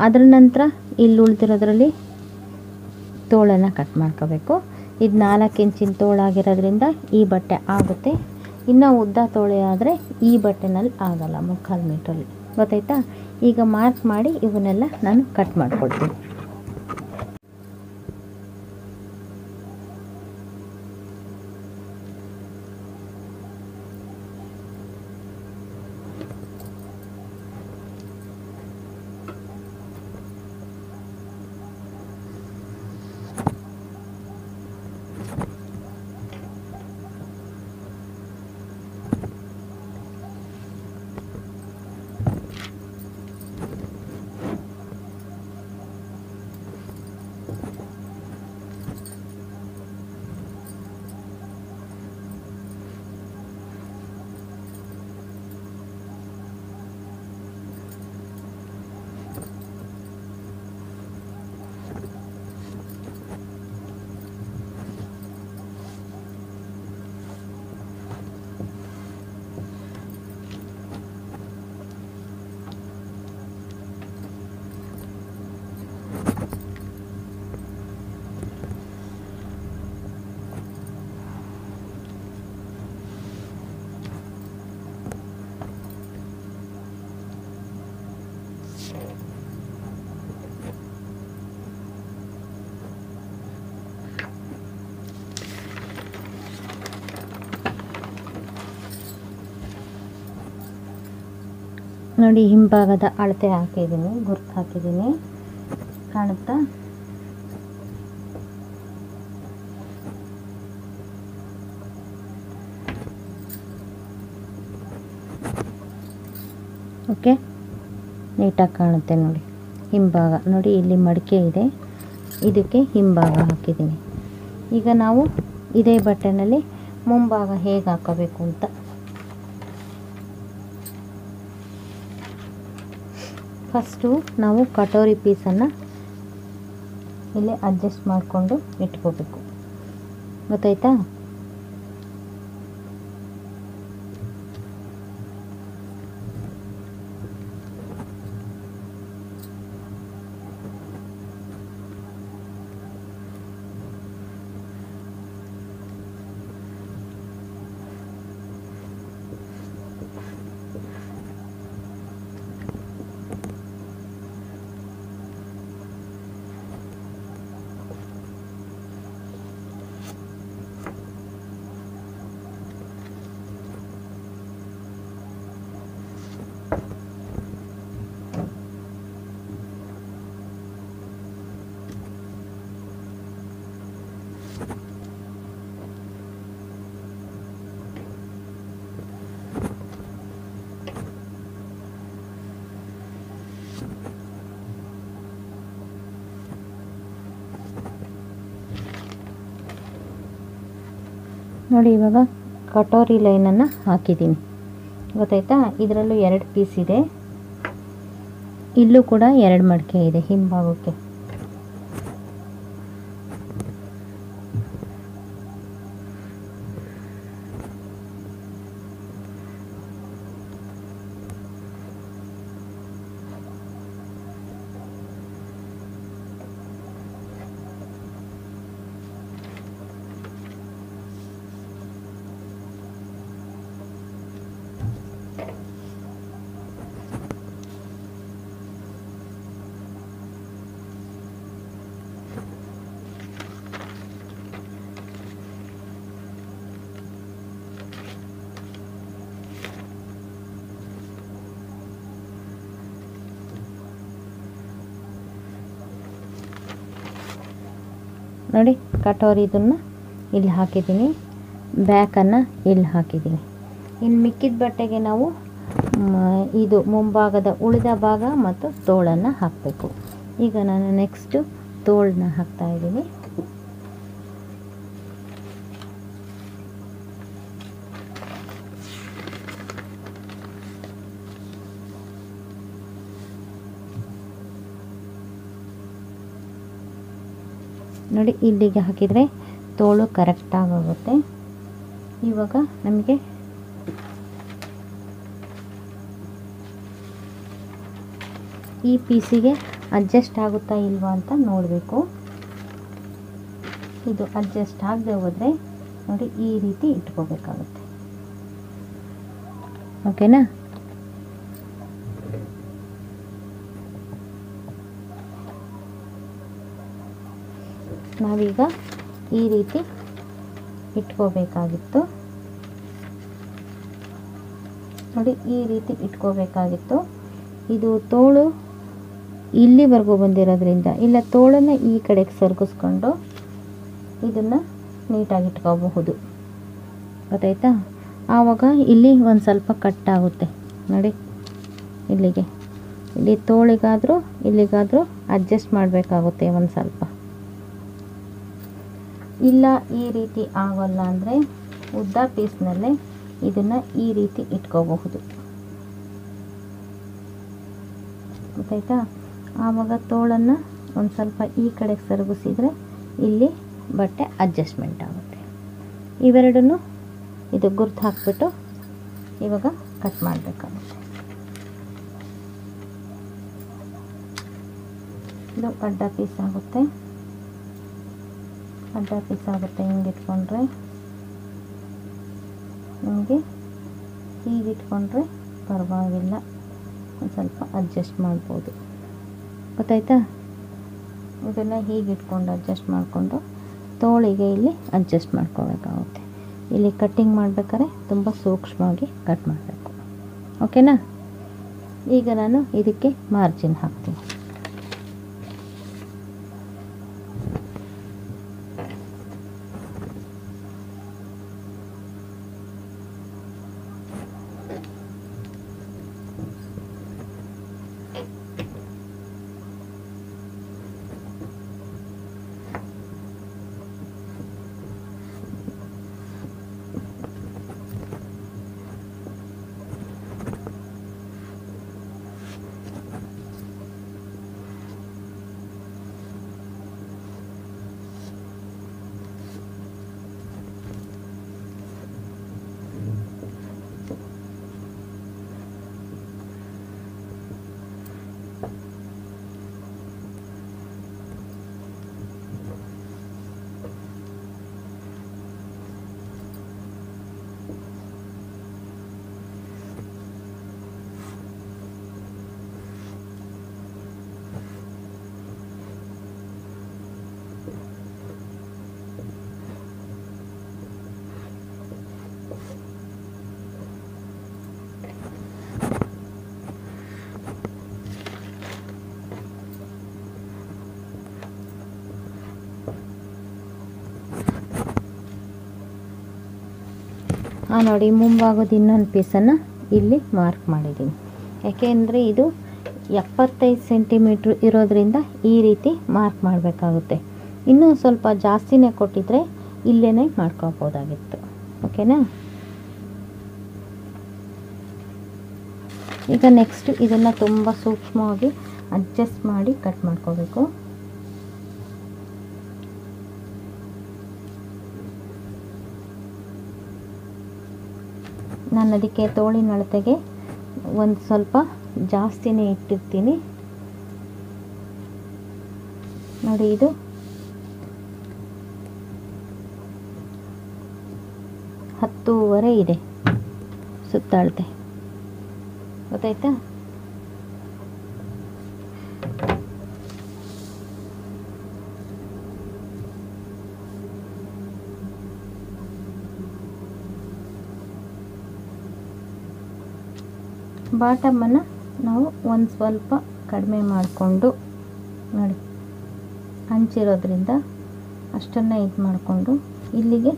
ಅದ್ರ ನಂತರ ಇಲ್ಲಿ ಉಳಿದಿರೋದ್ರಲ್ಲಿ ತೋಳನ್ನು ಕಟ್ ಮಾಡ್ಕೋಬೇಕು. ಇದು 4 ಇಂಚಿನ ತೋಳಾಗಿರೋದ್ರಿಂದ ಈ ಬಟ್ಟೆ ಆಗುತ್ತೆ. ಇನ್ನು ಉದ್ದ ತೋಳೆ ಆದರೆ ಈ ಬಟ್ಟೆನಲ್ಲಿ ಆಗಲ್ಲ, 3/4 ಮೀಟ್ರಲ್ಲಿ, ಗೊತ್ತಾಯ್ತಾ. ಈಗ ಮಾರ್ಕ್ ಮಾಡಿ ಇವನ್ನೆಲ್ಲ ನಾನು ಕಟ್ ಮಾಡ್ಕೊಡ್ತೀನಿ. ನೋಡಿ, ಹಿಂಭಾಗದ ಅಳತೆ ಹಾಕಿದ್ದೀನಿ, ಗುರ್ತು ಹಾಕಿದ್ದೀನಿ, ಕಾಣುತ್ತಾ. ಓಕೆ, ನೀಟಾಗಿ ಕಾಣುತ್ತೆ ನೋಡಿ. ಹಿಂಭಾಗ ನೋಡಿ, ಇಲ್ಲಿ ಮಡಿಕೆ ಇದೆ, ಇದಕ್ಕೆ ಹಿಂಭಾಗ ಹಾಕಿದ್ದೀನಿ. ಈಗ ನಾವು ಇದೇ ಬಟ್ಟೆನಲ್ಲಿ ಮುಂಭಾಗ ಹೇಗೆ ಹಾಕೋಬೇಕು ಅಂತ, ಫಸ್ಟು ನಾವು ಕಟೋರಿ ಪೀಸನ್ನು ಇಲ್ಲೇ ಅಡ್ಜಸ್ಟ್ ಮಾಡಿಕೊಂಡು ಇಟ್ಕೋಬೇಕು, ಗೊತ್ತಾಯ್ತಾ. ನೋಡಿ, ಇವಾಗ ಕಟೋರಿ ಲೈನನ್ನು ಹಾಕಿದ್ದೀನಿ, ಗೊತ್ತಾಯ್ತಾ. ಇದರಲ್ಲೂ 2 ಪೀಸ್ ಇದೆ, ಇಲ್ಲೂ ಕೂಡ 2 ಮಡಿಕೆ ಇದೆ ಹಿಂಭಾಗಕ್ಕೆ. ನೋಡಿ, ಕಟೋರಿದನ್ನು ಇಲ್ಲಿ ಹಾಕಿದ್ದೀನಿ, ಬ್ಯಾಕನ್ನು ಇಲ್ಲಿ ಹಾಕಿದ್ದೀನಿ. ಇನ್ನು ಮಿಕ್ಕಿದ ಬಟ್ಟೆಗೆ ನಾವು ಇದು ಮುಂಭಾಗದ ಉಳಿದ ಭಾಗ ಮತ್ತು ತೋಳನ್ನು ಹಾಕಬೇಕು. ಈಗ ನಾನು ನೆಕ್ಸ್ಟು ತೋಳನ್ನ ಹಾಕ್ತಾಯಿದ್ದೀನಿ. ನೋಡಿ ಇಲ್ಲಿಗೆ ಹಾಕಿದರೆ ತೋಳು ಕರೆಕ್ಟಾಗಿ ಆಗುತ್ತೆ. ಇವಾಗ ನಮಗೆ ಈ ಪೀಸಿಗೆ ಅಡ್ಜಸ್ಟ್ ಆಗುತ್ತಾ ಇಲ್ವಾ ಅಂತ ನೋಡಬೇಕು. ಇದು ಅಡ್ಜಸ್ಟ್ ಆಗದೆ ಹೋದರೆ ನೋಡಿ ಈ ರೀತಿ ಇಟ್ಕೋಬೇಕಾಗುತ್ತೆ. ಓಕೆನಾ? ನಾವೀಗ ಈ ರೀತಿ ಇಟ್ಕೋಬೇಕಾಗಿತ್ತು. ನೋಡಿ ಈ ರೀತಿ ಇಟ್ಕೋಬೇಕಾಗಿತ್ತು. ಇದು ತೋಳು ಇಲ್ಲಿವರೆಗೂ ಬಂದಿರೋದ್ರಿಂದ ಇಲ್ಲ ತೋಳನ್ನು ಈ ಕಡೆಗೆ ಸರ್ಗಿಸ್ಕೊಂಡು ಇದನ್ನು ನೀಟಾಗಿ ಇಟ್ಕೋಬಹುದು. ಗೊತ್ತಾಯ್ತಾ? ಆವಾಗ ಇಲ್ಲಿ ಒಂದು ಸ್ವಲ್ಪ ಕಟ್ಟಾಗುತ್ತೆ ನೋಡಿ. ಇಲ್ಲಿಗೆ ಇಲ್ಲಿ ತೋಳಿಗಾದರೂ ಇಲ್ಲಿಗಾದರೂ ಅಡ್ಜಸ್ಟ್ ಮಾಡಬೇಕಾಗುತ್ತೆ ಒಂದು ಸ್ವಲ್ಪ. ಇಲ್ಲ ಈ ರೀತಿ ಆಗೋಲ್ಲ ಅಂದರೆ ಉದ್ದ ಪೀಸ್ನಲ್ಲೇ ಇದನ್ನು ಈ ರೀತಿ ಇಟ್ಕೋಬಹುದು. ಗೊತ್ತಾಯ್ತಾ? ಆವಾಗ ತೋಳನ್ನು ಒಂದು ಸ್ವಲ್ಪ ಈ ಕಡೆಗೆ ಸರಗಿಸಿದರೆ ಇಲ್ಲಿ ಬಟ್ಟೆ ಅಡ್ಜಸ್ಟ್ಮೆಂಟ್ ಆಗುತ್ತೆ. ಇವೆರಡನ್ನು ಇದು ಗುರ್ತು ಹಾಕ್ಬಿಟ್ಟು ಇವಾಗ ಕಟ್ ಮಾಡಬೇಕಾಗುತ್ತೆ. ಇದು ಅಡ್ಡ ಪೀಸ್ ಆಗುತ್ತೆ. ಅಡ್ಡ ಪೀಸ್ ಆಗುತ್ತೆ. ಹಿಂಗೆ ಇಟ್ಕೊಂಡ್ರೆ ನಿಮಗೆ ಹೀಗಿಟ್ಕೊಂಡ್ರೆ ಪರವಾಗಿಲ್ಲ, ಒಂದು ಸ್ವಲ್ಪ ಅಡ್ಜಸ್ಟ್ ಮಾಡ್ಬೋದು. ಗೊತ್ತಾಯ್ತಾ? ಇದನ್ನು ಹೀಗೆ ಇಟ್ಕೊಂಡು ಅಡ್ಜಸ್ಟ್ ಮಾಡಿಕೊಂಡು ತೋಳಿಗೆ ಇಲ್ಲಿ ಅಡ್ಜಸ್ಟ್ ಮಾಡ್ಕೋಬೇಕಾಗುತ್ತೆ. ಇಲ್ಲಿ ಕಟ್ಟಿಂಗ್ ಮಾಡಬೇಕಾದ್ರೆ ತುಂಬ ಸೂಕ್ಷ್ಮವಾಗಿ ಕಟ್ ಮಾಡಬೇಕು. ಓಕೆನಾ? ಈಗ ನಾನು ಇದಕ್ಕೆ ಮಾರ್ಜಿನ್ ಹಾಕ್ತೀನಿ. ನೋಡಿ ಮುಂಭಾಗದ ಇನ್ನೊಂದು ಪೀಸನ್ನು ಇಲ್ಲಿ ಮಾರ್ಕ್ ಮಾಡಿದ್ದೀನಿ. ಯಾಕೆಂದರೆ ಇದು 75 ಸೆಂಟಿಮೀಟ್ರ್ ಇರೋದ್ರಿಂದ ಈ ರೀತಿ ಮಾರ್ಕ್ ಮಾಡಬೇಕಾಗುತ್ತೆ. ಇನ್ನೂ ಸ್ವಲ್ಪ ಜಾಸ್ತಿನೇ ಕೊಟ್ಟಿದ್ರೆ ಇಲ್ಲೇ ಮಾಡ್ಕೋಬೋದಾಗಿತ್ತು. ಓಕೆನಾ? ಈಗ ನೆಕ್ಸ್ಟ್ ಇದನ್ನು ತುಂಬ ಸೂಕ್ಷ್ಮವಾಗಿ ಅಡ್ಜಸ್ಟ್ ಮಾಡಿ ಕಟ್ ಮಾಡ್ಕೋಬೇಕು. ನಾನು ಅದಕ್ಕೆ ತೋಳಿನ ಅಳತೆಗೆ ಒಂದು ಸ್ವಲ್ಪ ಜಾಸ್ತಿನೇ ಇಟ್ಟಿರ್ತೀನಿ. ನೋಡಿ ಇದು 10.5 ಇದೆ ಸುತ್ತಳತೆ. ಗೊತ್ತಾಯ್ತಾ? ಬಾಟಮನ್ನು ನಾವು ಒಂದು ಸ್ವಲ್ಪ ಕಡಿಮೆ ಮಾಡಿಕೊಂಡು ನೋಡಿ ಹಂಚಿರೋದ್ರಿಂದ ಅಷ್ಟನ್ನು ಇದು ಮಾಡಿಕೊಂಡು ಇಲ್ಲಿಗೆ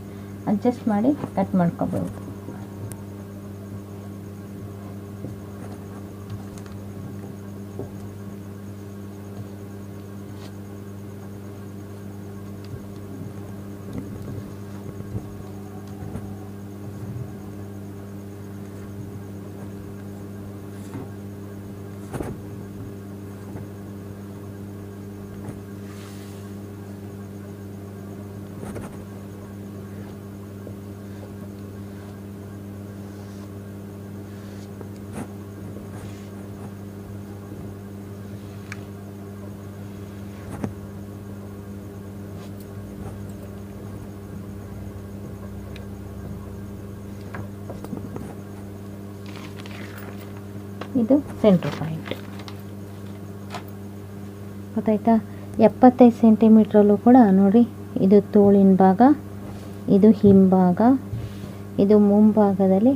ಅಡ್ಜಸ್ಟ್ ಮಾಡಿ ಕಟ್ ಮಾಡ್ಕೋಬೋದು. ಇದು ಸೆಂಟ್ರ್ ಪಾಯಿಂಟ್. ಗೊತ್ತಾಯ್ತಾ? 75 ಸೆಂಟಿಮೀಟ್ರಲ್ಲೂ ಕೂಡ ನೋಡಿ, ಇದು ತೋಳಿನ ಭಾಗ, ಇದು ಹಿಂಭಾಗ, ಇದು ಮುಂಭಾಗದಲ್ಲಿ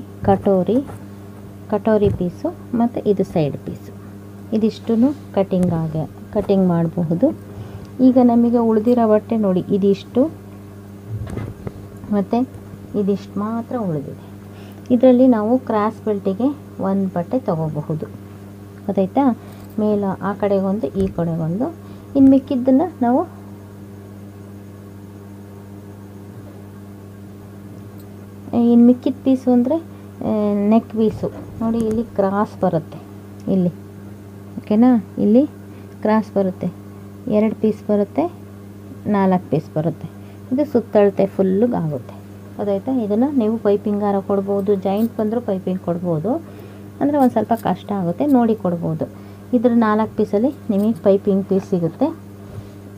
ಕಟೋರಿ ಪೀಸು ಮತ್ತು ಇದು ಸೈಡ್ ಪೀಸು. ಇದಿಷ್ಟು ಕಟಿಂಗ್ ಮಾಡಬಹುದು. ಈಗ ನಮಗೆ ಉಳಿದಿರೋ ಬಟ್ಟೆ ನೋಡಿ, ಇದಿಷ್ಟು ಮತ್ತು ಇದಿಷ್ಟು ಮಾತ್ರ ಉಳಿದಿದೆ. ಇದರಲ್ಲಿ ನಾವು ಕ್ರಾಸ್ ಬೆಲ್ಟಿಗೆ ಒಂದು ಬಟ್ಟೆ ತಗೋಬಹುದು. ಗೊತ್ತಾಯ್ತಾ? ಆ ಕಡೆಗೊಂದು ಈ ಕಡೆಗೊಂದು. ಇನ್ನು ಮಿಕ್ಕಿದ್ದನ್ನು ನಾವು ಮಿಕ್ಕಿದ ಪೀಸು ಅಂದರೆ ನೆಕ್ ಪೀಸು ನೋಡಿ, ಇಲ್ಲಿ ಕ್ರಾಸ್ ಬರುತ್ತೆ, ಇಲ್ಲಿ ಓಕೆನಾ? ಇಲ್ಲಿ ಕ್ರಾಸ್ ಬರುತ್ತೆ, 2 ಪೀಸ್ ಬರುತ್ತೆ, 4 ಪೀಸ್ ಬರುತ್ತೆ. ಇದು ಸುತ್ತಳತೆ ಫುಲ್ಲಿಗೆ ಆಗುತ್ತೆ. ಗೊತ್ತಾಯ್ತಾ? ಇದನ್ನು ನೀವು ಪೈಪಿಂಗಾರ ಕೊಡ್ಬೋದು, ಜಾಯಿಂಟ್ ಬಂದರೂ ಪೈಪಿಂಗ್ ಕೊಡ್ಬೋದು. ಅಂದರೆ ಒಂದು ಸ್ವಲ್ಪ ಕಷ್ಟ ಆಗುತ್ತೆ, ನೋಡಿ ಕೊಡ್ಬೋದು. ಇದ್ರ 4 ಪೀಸಲ್ಲಿ ನಿಮಗೆ ಪೈಪಿಂಗ್ ಪೀಸ್ ಸಿಗುತ್ತೆ.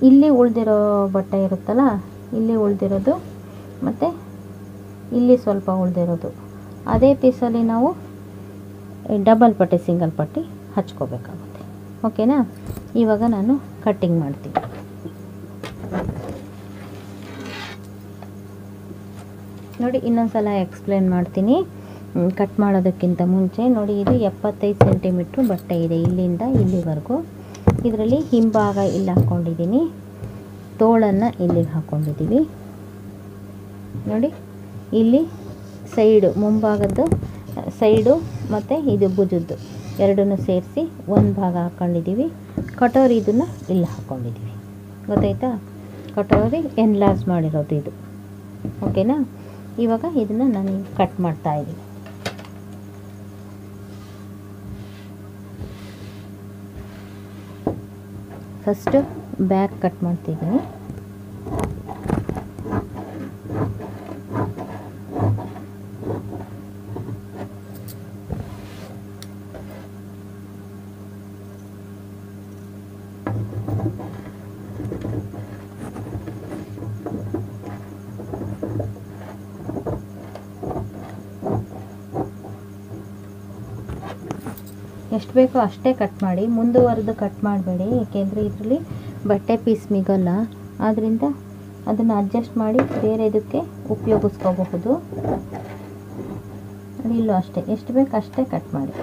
ಇಲ್ಲಿ ಉಳಿದಿರೋ ಬಟ್ಟೆ ಇರುತ್ತಲ್ಲ, ಇಲ್ಲಿ ಉಳಿದಿರೋದು ಮತ್ತು ಇಲ್ಲಿ ಸ್ವಲ್ಪ ಉಳಿದಿರೋದು, ಅದೇ ಪೀಸಲ್ಲಿ ನಾವು ಡಬಲ್ ಪಟ್ಟಿ ಸಿಂಗಲ್ ಪಟ್ಟಿ ಹಚ್ಕೋಬೇಕಾಗುತ್ತೆ. ಓಕೆನಾ? ಇವಾಗ ನಾನು ಕಟ್ಟಿಂಗ್ ಮಾಡ್ತೀನಿ. ನೋಡಿ, ಇನ್ನೊಂದು ಸಲ ಎಕ್ಸ್ಪ್ಲೇನ್ ಮಾಡ್ತೀನಿ. ಕಟ್ ಮಾಡೋದಕ್ಕಿಂತ ಮುಂಚೆ ನೋಡಿ, ಇದು 75 ಸೆಂಟಿಮೀಟ್ರ್ ಬಟ್ಟೆ ಇದೆ, ಇಲ್ಲಿಂದ ಇಲ್ಲಿವರೆಗೂ. ಇದರಲ್ಲಿ ಹಿಂಭಾಗ ಇಲ್ಲಿ ಹಾಕ್ಕೊಂಡಿದ್ದೀನಿ, ತೋಳನ್ನು ಇಲ್ಲಿಗೆ ಹಾಕ್ಕೊಂಡಿದ್ದೀವಿ. ನೋಡಿ, ಇಲ್ಲಿ ಸೈಡು, ಮುಂಭಾಗದ್ದು ಸೈಡು ಮತ್ತು ಇದು ಭುಜದ್ದು ಎರಡನ್ನೂ ಸೇರಿಸಿ ಒಂದು ಭಾಗ ಹಾಕ್ಕೊಂಡಿದ್ದೀವಿ. ಕಟೋರಿ ಇದನ್ನು ಇಲ್ಲಿ ಹಾಕ್ಕೊಂಡಿದ್ದೀವಿ. ಗೊತ್ತಾಯ್ತಾ? ಕಟೋರಿ ಎನ್ಲಾರ್ಜ್ ಮಾಡಿರೋದು ಇದು. ಓಕೆನಾ? ಇವಾಗ ಇದನ್ನು ನಾನು ಕಟ್ ಮಾಡ್ತಾ ಇದ್ದೀನಿ. ಫಸ್ಟು ಬ್ಯಾಕ್ ಕಟ್ ಮಾಡ್ತಿದ್ದೀನಿ. ಎಷ್ಟು ಬೇಕೋ ಅಷ್ಟೇ ಕಟ್ ಮಾಡಿ, ಮುಂದುವರೆದು ಕಟ್ ಮಾಡಬೇಡಿ, ಏಕೆಂದರೆ ಇದರಲ್ಲಿ ಬಟ್ಟೆ ಪೀಸ್ ಮಿಗಲ್ಲ. ಆದ್ದರಿಂದ ಅದನ್ನು ಅಡ್ಜಸ್ಟ್ ಮಾಡಿ ಬೇರೆ ಇದಕ್ಕೆ ಉಪಯೋಗಿಸ್ಕೋಬಹುದು. ಇಲ್ಲೂ ಅಷ್ಟೇ, ಎಷ್ಟು ಬೇಕು ಅಷ್ಟೇ ಕಟ್ ಮಾಡಿ.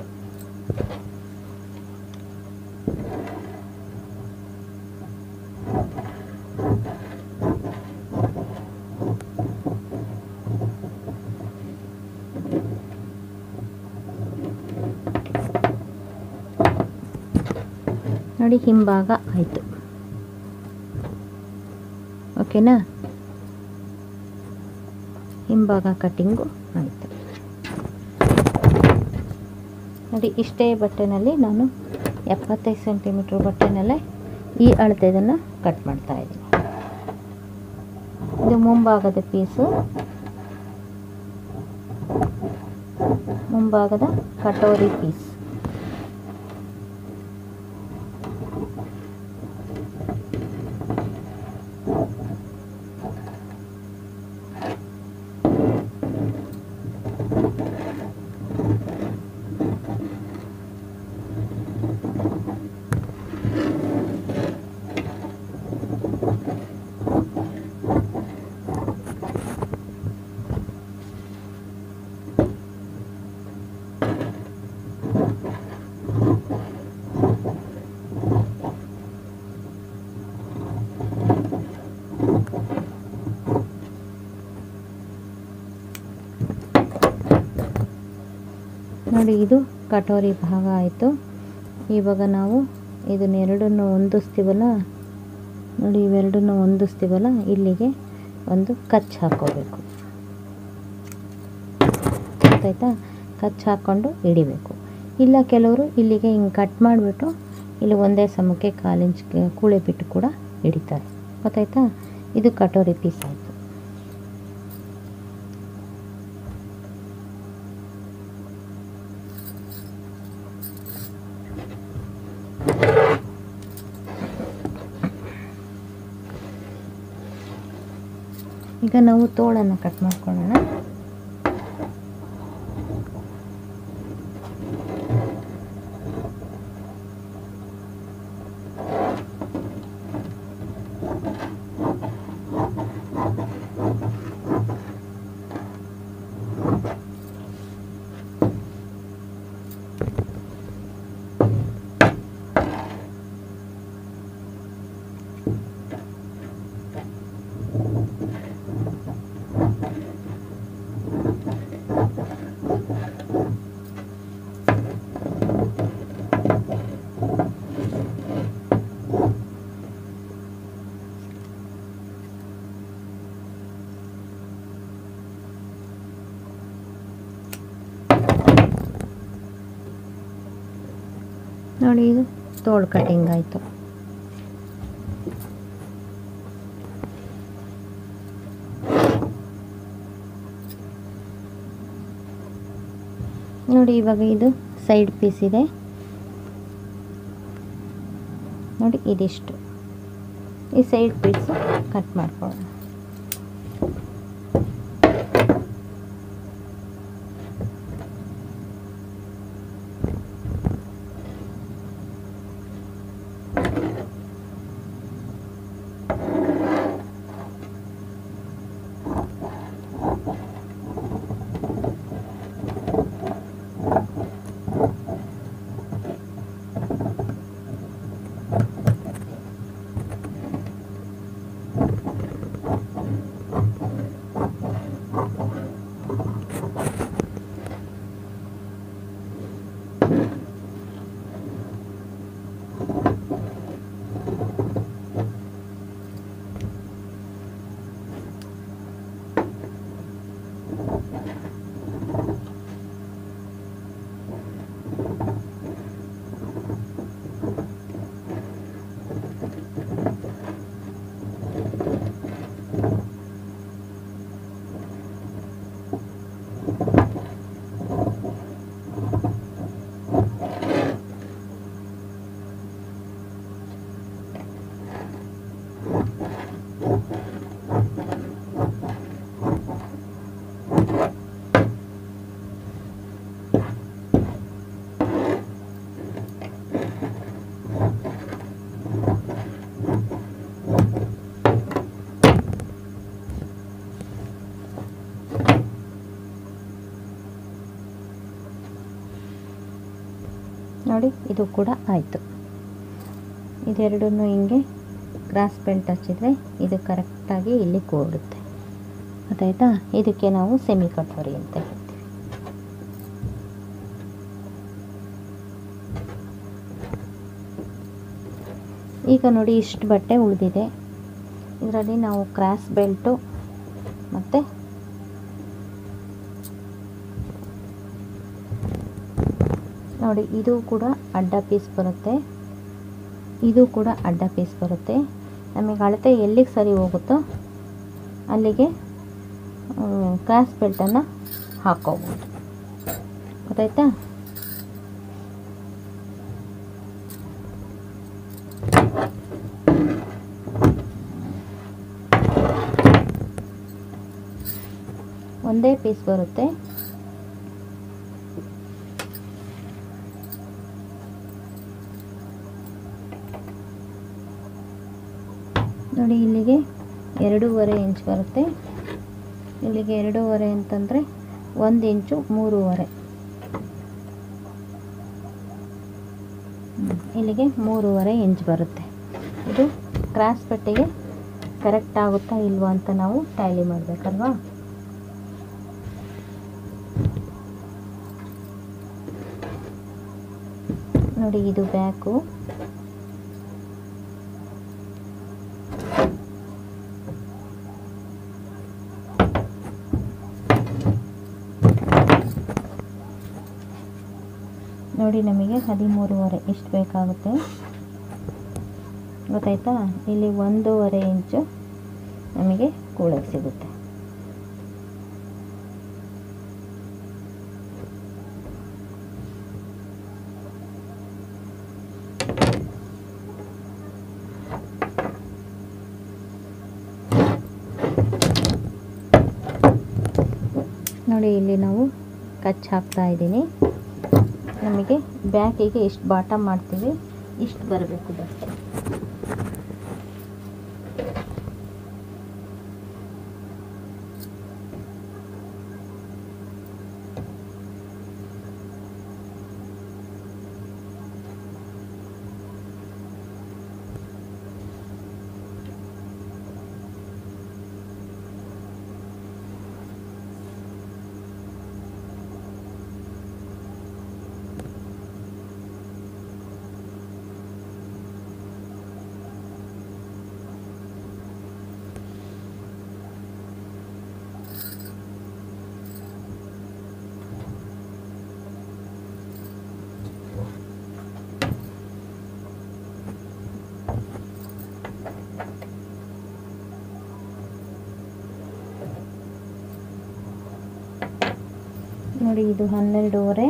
ನೋಡಿ, ಹಿಂಭಾಗ ಆಯಿತು. ಓಕೆನಾ? ಹಿಂಭಾಗ ಕಟ್ಟಿಂಗು ಆಯಿತು. ನೋಡಿ, ಇಷ್ಟೇ ಬಟ್ಟೆನಲ್ಲಿ ನಾನು 75 ಸೆಂಟಿಮೀಟ್ರ್ ಬಟ್ಟೆನಲ್ಲೇ ಈ ಅಳತೆದನ್ನು ಕಟ್ ಮಾಡ್ತಾ ಇದ್ದೀನಿ. ಇದು ಮುಂಭಾಗದ ಪೀಸು, ಮುಂಭಾಗದ ಕಟೋರಿ ಪೀಸ್. ನೋಡಿ, ಇದು ಕಟೋರಿ ಭಾಗ ಆಯಿತು. ಇವಾಗ ನಾವು ಇದನ್ನೆರಡನ್ನು ಹೊಂದಿಸ್ತೀವಲ್ಲ ನೋಡಿ, ಇವೆರಡನ್ನು ಹೊಂದಿಸ್ತೀವಲ್ಲ, ಇಲ್ಲಿಗೆ ಒಂದು ಕಚ್ ಹಾಕ್ಕೋಬೇಕು. ಗೊತ್ತಾಯ್ತಾ? ಕಚ್ ಹಾಕ್ಕೊಂಡು ಹಿಡಿಬೇಕು. ಇಲ್ಲ, ಕೆಲವರು ಇಲ್ಲಿಗೆ ಹಿಂಗೆ ಕಟ್ ಮಾಡಿಬಿಟ್ಟು ಇಲ್ಲಿ ಒಂದೇ ಸಮಕ್ಕೆ 1/4 ಇಂಚ್ ಕೂಳೆ ಬಿಟ್ಟು ಕೂಡ ಹಿಡಿತಾರೆ. ಗೊತ್ತಾಯ್ತಾ? ಇದು ಕಟೋರಿ ಪೀಸ್ ಆಯಿತು. ಈಗ ನಾವು ತೋಳನ್ನು ಕಟ್ ಮಾಡ್ಕೊಳ್ಳೋಣ. ನೋಡಿ, ಇದು ತೋಳು ಕಟಿಂಗ್ ಆಯಿತು. ನೋಡಿ, ಇವಾಗ ಇದು ಸೈಡ್ ಪೀಸ್ ಇದೆ ನೋಡಿ, ಇದಿಷ್ಟು ಈ ಸೈಡ್ ಪೀಸು ಕಟ್ ಮಾಡ್ಕೊಳ್ಳೋಣ. ನೋಡಿ, ಇದು ಕೂಡ ಆಯಿತು. ಇದೆರಡನ್ನು ಹಿಂಗೆ ಕ್ರಾಸ್ ಬೆಲ್ಟ್ ಹಚ್ಚಿದರೆ ಇದು ಕರೆಕ್ಟಾಗಿ ಇಲ್ಲಿ ಕೂಡುತ್ತೆ. ಗೊತ್ತಾಯ್ತಾ? ಇದಕ್ಕೆ ನಾವು ಸೆಮಿ ಕಟೋರಿ ಅಂತ ಹೇಳ್ತೀವಿ. ಈಗ ನೋಡಿ, ಇಷ್ಟು ಬಟ್ಟೆ ಉಳಿದಿದೆ. ಇದರಲ್ಲಿ ನಾವು ಕ್ರಾಸ್ ಬೆಲ್ಟು ಮತ್ತು ನೋಡಿ, ಇದು ಕೂಡ ಅಡ್ಡ ಪೀಸ್ ಬರುತ್ತೆ, ಇದು ಕೂಡ ಅಡ್ಡ ಪೀಸ್ ಬರುತ್ತೆ. ನಮಗೆ ಅಳತೆ ಎಲ್ಲಿಗೆ ಸರಿ ಹೋಗುತ್ತೋ ಅಲ್ಲಿಗೆ ಕ್ರಾಸ್ ಬೆಲ್ಟನ್ನು ಹಾಕ್ಕೋಬೋದು. ಗೊತ್ತಾಯ್ತಾ? ಒಂದೇ ಪೀಸ್ ಬರುತ್ತೆ. ನೋಡಿ, ಇಲ್ಲಿಗೆ 2.5 ಇಂಚ್ ಬರುತ್ತೆ. ಇಲ್ಲಿಗೆ 2.5 ಅಂತಂದರೆ 1 ಇಂಚು 3.5, ಇಲ್ಲಿಗೆ 3.5 ಇಂಚ್ ಬರುತ್ತೆ. ಇದು ಕ್ರಾಸ್ ಪಟ್ಟಿಗೆ ಕರೆಕ್ಟ್ ಆಗುತ್ತಾ ಇಲ್ವಾ ಅಂತ ನಾವು ಟ್ಯಾಲಿ ಮಾಡಬೇಕಲ್ವಾ? ನೋಡಿ, ಇದು ಬ್ಯಾಕು. ನೋಡಿ, ನಮಗೆ 13.5 ಇಷ್ಟು ಬೇಕಾಗುತ್ತೆ. ಗೊತ್ತಾಯ್ತಾ? ಇಲ್ಲಿ 1.5 ಇಂಚು ನಮಗೆ ಕೂಳಕ್ಕೆ ಸಿಗುತ್ತೆ. ನೋಡಿ, ಇಲ್ಲಿ ನಾವು ಕಚ್ ಹಾಕ್ತಾ ಇದ್ದೀನಿ. ನಮಗೆ ಬ್ಯಾಕಿಗೆ ಇಷ್ಟು ಬಾಟಮ್ ಮಾಡ್ತೀವಿ, ಇಷ್ಟು ಬರಬೇಕು ಬಟ್ಟೆ. ನೋಡಿ ಇದು 12.5.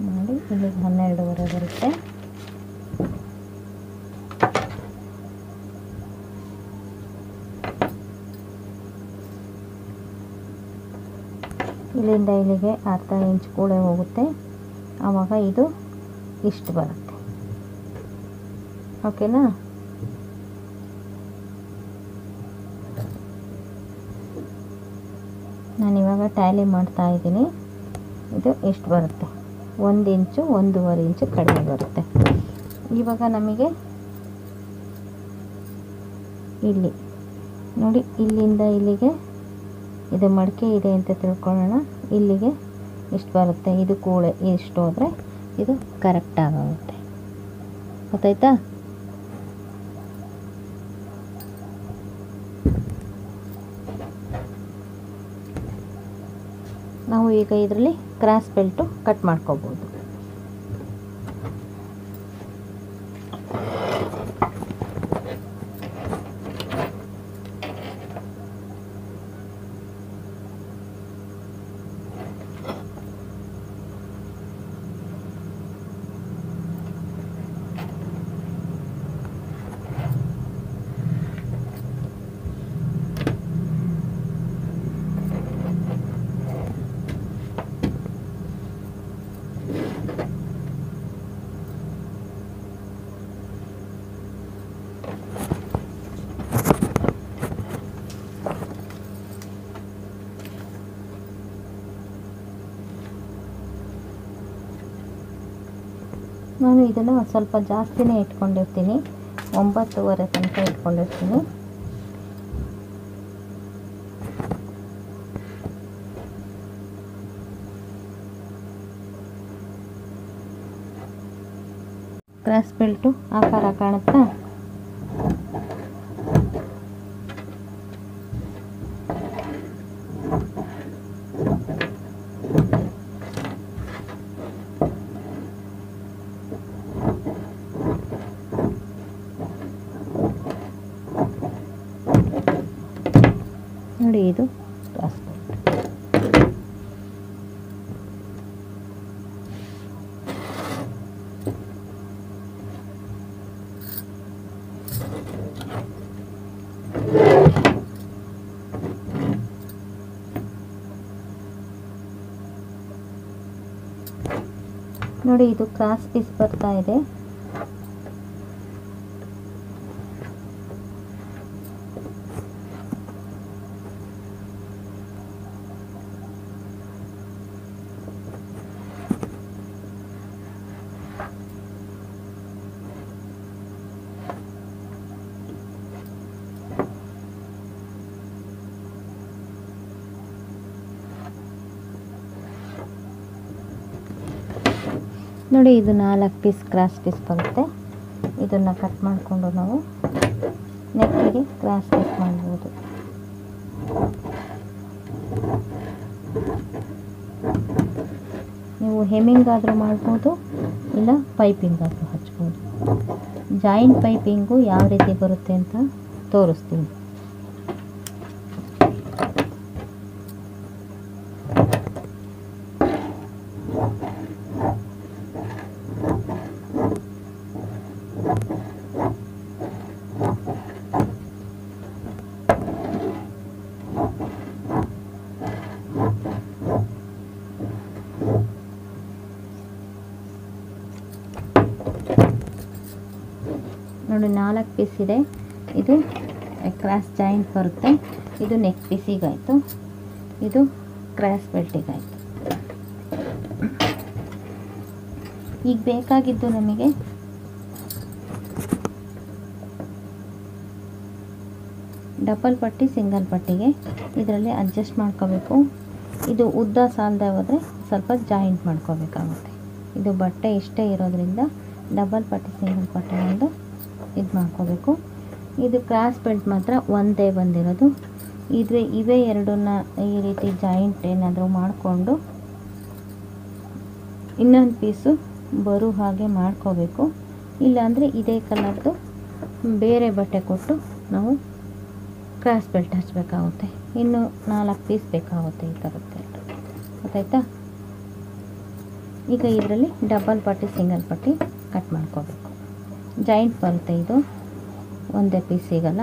ನೋಡಿ ಇಲ್ಲಿ 12.5 ಬರುತ್ತೆ. ಇಲ್ಲಿಂದ ಇಲ್ಲಿಗೆ ಅರ್ಧ ಇಂಚ್ ಕೂಳೆ ಹೋಗುತ್ತೆ. ಆವಾಗ ಇದು ಇಷ್ಟು ಬರುತ್ತೆ. ಓಕೆನಾ? ನಾನಿವಾಗ ಟ್ಯಾಲಿ ಮಾಡ್ತಾ ಇದ್ದೀನಿ. ಇದು ಎಷ್ಟು ಬರುತ್ತೆ? 1 ಇಂಚು 1.5 ಇಂಚು ಕಡಿಮೆ ಬರುತ್ತೆ. ಇವಾಗ ನಮಗೆ ಇಲ್ಲಿ ನೋಡಿ, ಇಲ್ಲಿಂದ ಇಲ್ಲಿಗೆ ಇದು ಮಡಿಕೆ ಇದೆ ಅಂತ ತಿಳ್ಕೊಳ್ಳೋಣ. ಇಲ್ಲಿಗೆ ಇಷ್ಟು ಬರುತ್ತೆ. ಇದು ಕೂಳೆ ಇಷ್ಟು ಹೋದರೆ ಇದು ಕರೆಕ್ಟ್ ಆಗುತ್ತೆ. ಗೊತ್ತಾಯ್ತಾ? ನಾವು ಈಗ ಇದರಲ್ಲಿ ಕ್ರಾಸ್ ಬೆಲ್ಟು ಕಟ್ ಮಾಡ್ಕೋಬೋದು. ನಾನು ಇದನ್ನು ಸ್ವಲ್ಪ ಜಾಸ್ತಿನೇ ಇಟ್ಕೊಂಡಿರ್ತೀನಿ. 9.5 ತನಕ ಇಟ್ಕೊಂಡಿರ್ತೀನಿ. ಕ್ರಾಸ್ ಬೆಲ್ಟು ಆಕಾರ ಕಾಣುತ್ತಾ? ನೋಡಿ ಇದು ಕ್ರಾಸ್ ಬೆಲ್ಟ್. ನೋಡಿ ಇದು ಕ್ರಾಸ್ ಪೀಸ್ ಬರ್ತಾ ಇದೆ. ನೋಡಿ ಇದು 4 ಪೀಸ್ ಕ್ರಾಸ್ ಪೀಸ್ ಬರುತ್ತೆ. ಇದನ್ನು ಕಟ್ ಮಾಡಿಕೊಂಡು ನಾವು ನೆಕ್ಕಿಗೆ ಕ್ರಾಸ್ ಪೀಸ್ ಮಾಡ್ಬೋದು. ನೀವು ಹೆಮ್ಮಿಂಗ್ ಆದರೂ ಮಾಡ್ಬೋದು, ಇಲ್ಲ ಪೈಪಿಂಗ್ ಆದರೂ ಹಚ್ಬೋದು. ಜಾಯಿಂಟ್ ಪೈಪಿಂಗು ಯಾವ ರೀತಿ ಬರುತ್ತೆ ಅಂತ ತೋರಿಸ್ತೀನಿ. ನೋಡಿ 4 ಪೀಸ್ ಇದೆ. ಇದು ಕ್ರಾಸ್ ಜಾಯಿಂಟ್ ಬರುತ್ತೆ. ಇದು ನೆಕ್ ಪೀಸಿಗಾಯಿತು, ಇದು ಕ್ರಾಸ್ ಬೆಲ್ಟಿಗಾಯಿತು. ಈಗ ಬೇಕಾಗಿದ್ದು ನಮಗೆ ಡಬಲ್ ಪಟ್ಟಿ ಸಿಂಗಲ್ ಪಟ್ಟಿಗೆ ಇದರಲ್ಲಿ ಅಡ್ಜಸ್ಟ್ ಮಾಡ್ಕೋಬೇಕು. ಇದು ಉದ್ದ ಸಾಲದೆ ಹೋದರೆ ಸ್ವಲ್ಪ ಜಾಯಿಂಟ್ ಮಾಡ್ಕೋಬೇಕಾಗುತ್ತೆ. ಇದು ಬಟ್ಟೆ ಇಷ್ಟೇ ಇರೋದ್ರಿಂದ ಡಬಲ್ ಪಟ್ಟಿ ಸಿಂಗಲ್ ಪಟ್ಟಿ ಒಂದು ಇದು ಮಾಡ್ಕೋಬೇಕು. ಇದು ಕ್ರಾಸ್ ಬೆಲ್ಟ್ ಮಾತ್ರ ಒಂದೇ ಬಂದಿರೋದು. ಇವೇ ಎರಡನ್ನ ಈ ರೀತಿ ಜಾಯಿಂಟ್ ಏನಾದರೂ ಮಾಡಿಕೊಂಡು ಇನ್ನೊಂದು ಪೀಸು ಬರೋ ಹಾಗೆ ಮಾಡ್ಕೋಬೇಕು. ಇಲ್ಲಾಂದರೆ ಇದೇ ಕಲರ್ದು ಬೇರೆ ಬಟ್ಟೆ ಕೊಟ್ಟು ನಾವು ಕ್ರಾಸ್ ಬೆಲ್ಟ್ ಹಚ್ಚಬೇಕಾಗುತ್ತೆ. ಇನ್ನು 4 ಪೀಸ್ ಬೇಕಾಗುತ್ತೆ ಈ ಥರದ್ದು. ಗೊತ್ತಾಯ್ತಾ? ಈಗ ಇದರಲ್ಲಿ ಡಬಲ್ ಪಟ್ಟಿ ಸಿಂಗಲ್ ಪಟ್ಟಿ ಕಟ್ ಮಾಡ್ಕೋಬೇಕು. ಜಾಯಿಂಟ್ ಬರುತ್ತೆ ಇದು, ಒಂದೇ ಪೀಸ್ ಸಿಗಲ್ಲ.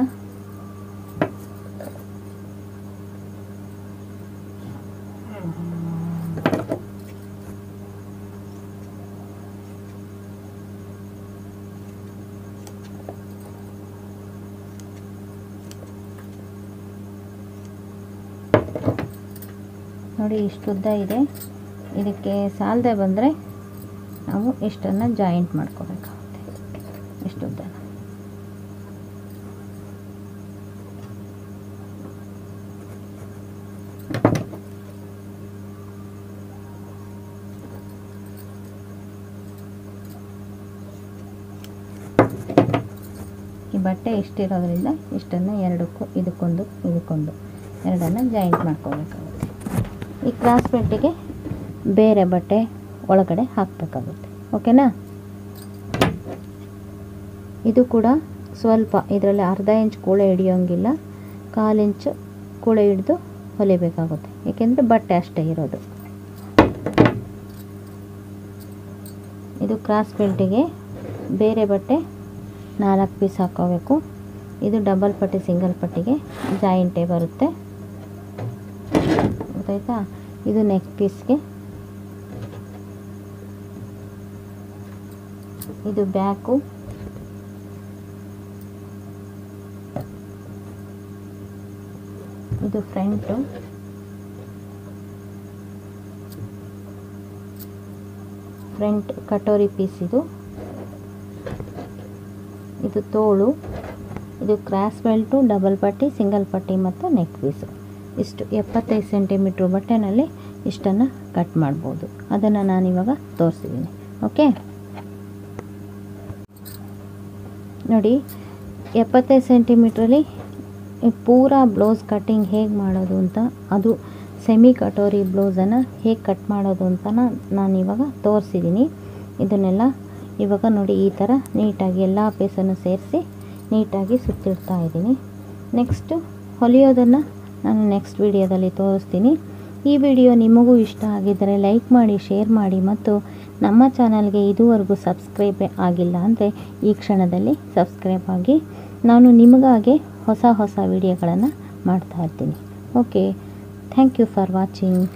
ನೋಡಿ ಇಷ್ಟುದ್ದ ಇದೆ. ಇದಕ್ಕೆ ಸಾಲದೆ ಬಂದರೆ ನಾವು ಇಷ್ಟನ್ನು ಜಾಯಿಂಟ್ ಮಾಡ್ಕೋಬೇಕಾಗುತ್ತೆ. ಇಷ್ಟುದ್ದ ಈ ಬಟ್ಟೆ ಇಷ್ಟಿರೋದ್ರಿಂದ ಇಷ್ಟನ್ನು ಎರಡಕ್ಕೂ ಇದಕ್ಕೊಂದು ಎರಡನ್ನು ಜಾಯಿಂಟ್ ಮಾಡ್ಕೋಬೇಕಾಗುತ್ತೆ. ಈ ಕ್ರಾಸ್ ಬೆಲ್ಟಿಗೆ ಬೇರೆ ಬಟ್ಟೆ ಒಳಗಡೆ ಹಾಕಬೇಕಾಗುತ್ತೆ. ಓಕೆನಾ? ಇದು ಕೂಡ ಸ್ವಲ್ಪ ಇದರಲ್ಲಿ ಅರ್ಧ ಇಂಚ್ ಕೂಳೆ ಹಿಡಿಯೋಂಗಿಲ್ಲ, 1/4 ಇಂಚ್ ಕೂಳೆ ಹಿಡಿದು ಹೊಲಿಬೇಕಾಗುತ್ತೆ. ಏಕೆಂದರೆ ಬಟ್ಟೆ ಅಷ್ಟೇ ಇರೋದು. ಇದು ಕ್ರಾಸ್ ಬೆಲ್ಟಿಗೆ ಬೇರೆ ಬಟ್ಟೆ 4 ಪೀಸ್ ಹಾಕೋಬೇಕು. ಇದು ಡಬಲ್ ಪಟ್ಟಿ ಸಿಂಗಲ್ ಪಟ್ಟಿಗೆ ಜಾಯಿಂಟೇ ಬರುತ್ತೆ. ಗೊತ್ತಾಯ್ತಾ? ಇದು ನೆಕ್ ಪೀಸ್ಗೆ, ಇದು ಬ್ಯಾಕು, ಇದು ಫ್ರಂಟು, ಫ್ರಂಟ್ ಕಟೋರಿ ಪೀಸ್, ಇದು ತೋಳು, ಇದು ಕ್ರಾಸ್ ಬೆಲ್ಟು, ಡಬಲ್ ಪಟ್ಟಿ, ಸಿಂಗಲ್ ಪಟ್ಟಿ ಮತ್ತು ನೆಕ್ ಪೀಸು. ಇಷ್ಟು 75 ಸೆಂಟಿಮೀಟ್ರ್ ಬಟ್ಟೆನಲ್ಲಿ ಇಷ್ಟನ್ನು ಕಟ್ ಮಾಡ್ಬೋದು. ಅದನ್ನು ನಾನಿವಾಗ ತೋರಿಸಿದ್ದೀನಿ. ಓಕೆ ನೋಡಿ, 75 ಸೆಂಟಿಮೀಟ್ರಲ್ಲಿ ಪೂರಾ ಬ್ಲೌಸ್ ಕಟ್ಟಿಂಗ್ ಹೇಗೆ ಮಾಡೋದು ಅಂತ, ಅದು ಸೆಮಿ ಕಟೋರಿ ಬ್ಲೌಸನ್ನು ಹೇಗೆ ಕಟ್ ಮಾಡೋದು ಅಂತ ನಾನಿವಾಗ ತೋರಿಸಿದ್ದೀನಿ. ಇದನ್ನೆಲ್ಲ ಇವಾಗ ನೋಡಿ ಈ ಥರ ನೀಟಾಗಿ ಎಲ್ಲ ಪೀಸನ್ನು ಸೇರಿಸಿ ನೀಟಾಗಿ ಸುತ್ತಿಡ್ತಾ ಇದ್ದೀನಿ. ನೆಕ್ಸ್ಟು ಹೊಲಿಯೋದನ್ನು ನಾನು ನೆಕ್ಸ್ಟ್ ವಿಡಿಯೋದಲ್ಲಿ ತೋರಿಸ್ತೀನಿ. ಈ ವಿಡಿಯೋ ನಿಮಗೂ ಇಷ್ಟ ಆಗಿದ್ದರೆ ಲೈಕ್ ಮಾಡಿ, ಶೇರ್ ಮಾಡಿ ಮತ್ತು ನಮ್ಮ ಚಾನಲ್ಗೆ ಇದುವರೆಗೂ ಸಬ್ಸ್ಕ್ರೈಬ್ ಆಗಿಲ್ಲ ಅಂದರೆ ಈ ಕ್ಷಣದಲ್ಲಿ ಸಬ್ಸ್ಕ್ರೈಬ್ ಆಗಿ. ನಾನು ನಿಮಗಾಗೆ ಹೊಸ ವಿಡಿಯೋಗಳನ್ನು ಮಾಡ್ತಾ ಇರ್ತೀನಿ. Okay, thank you for watching.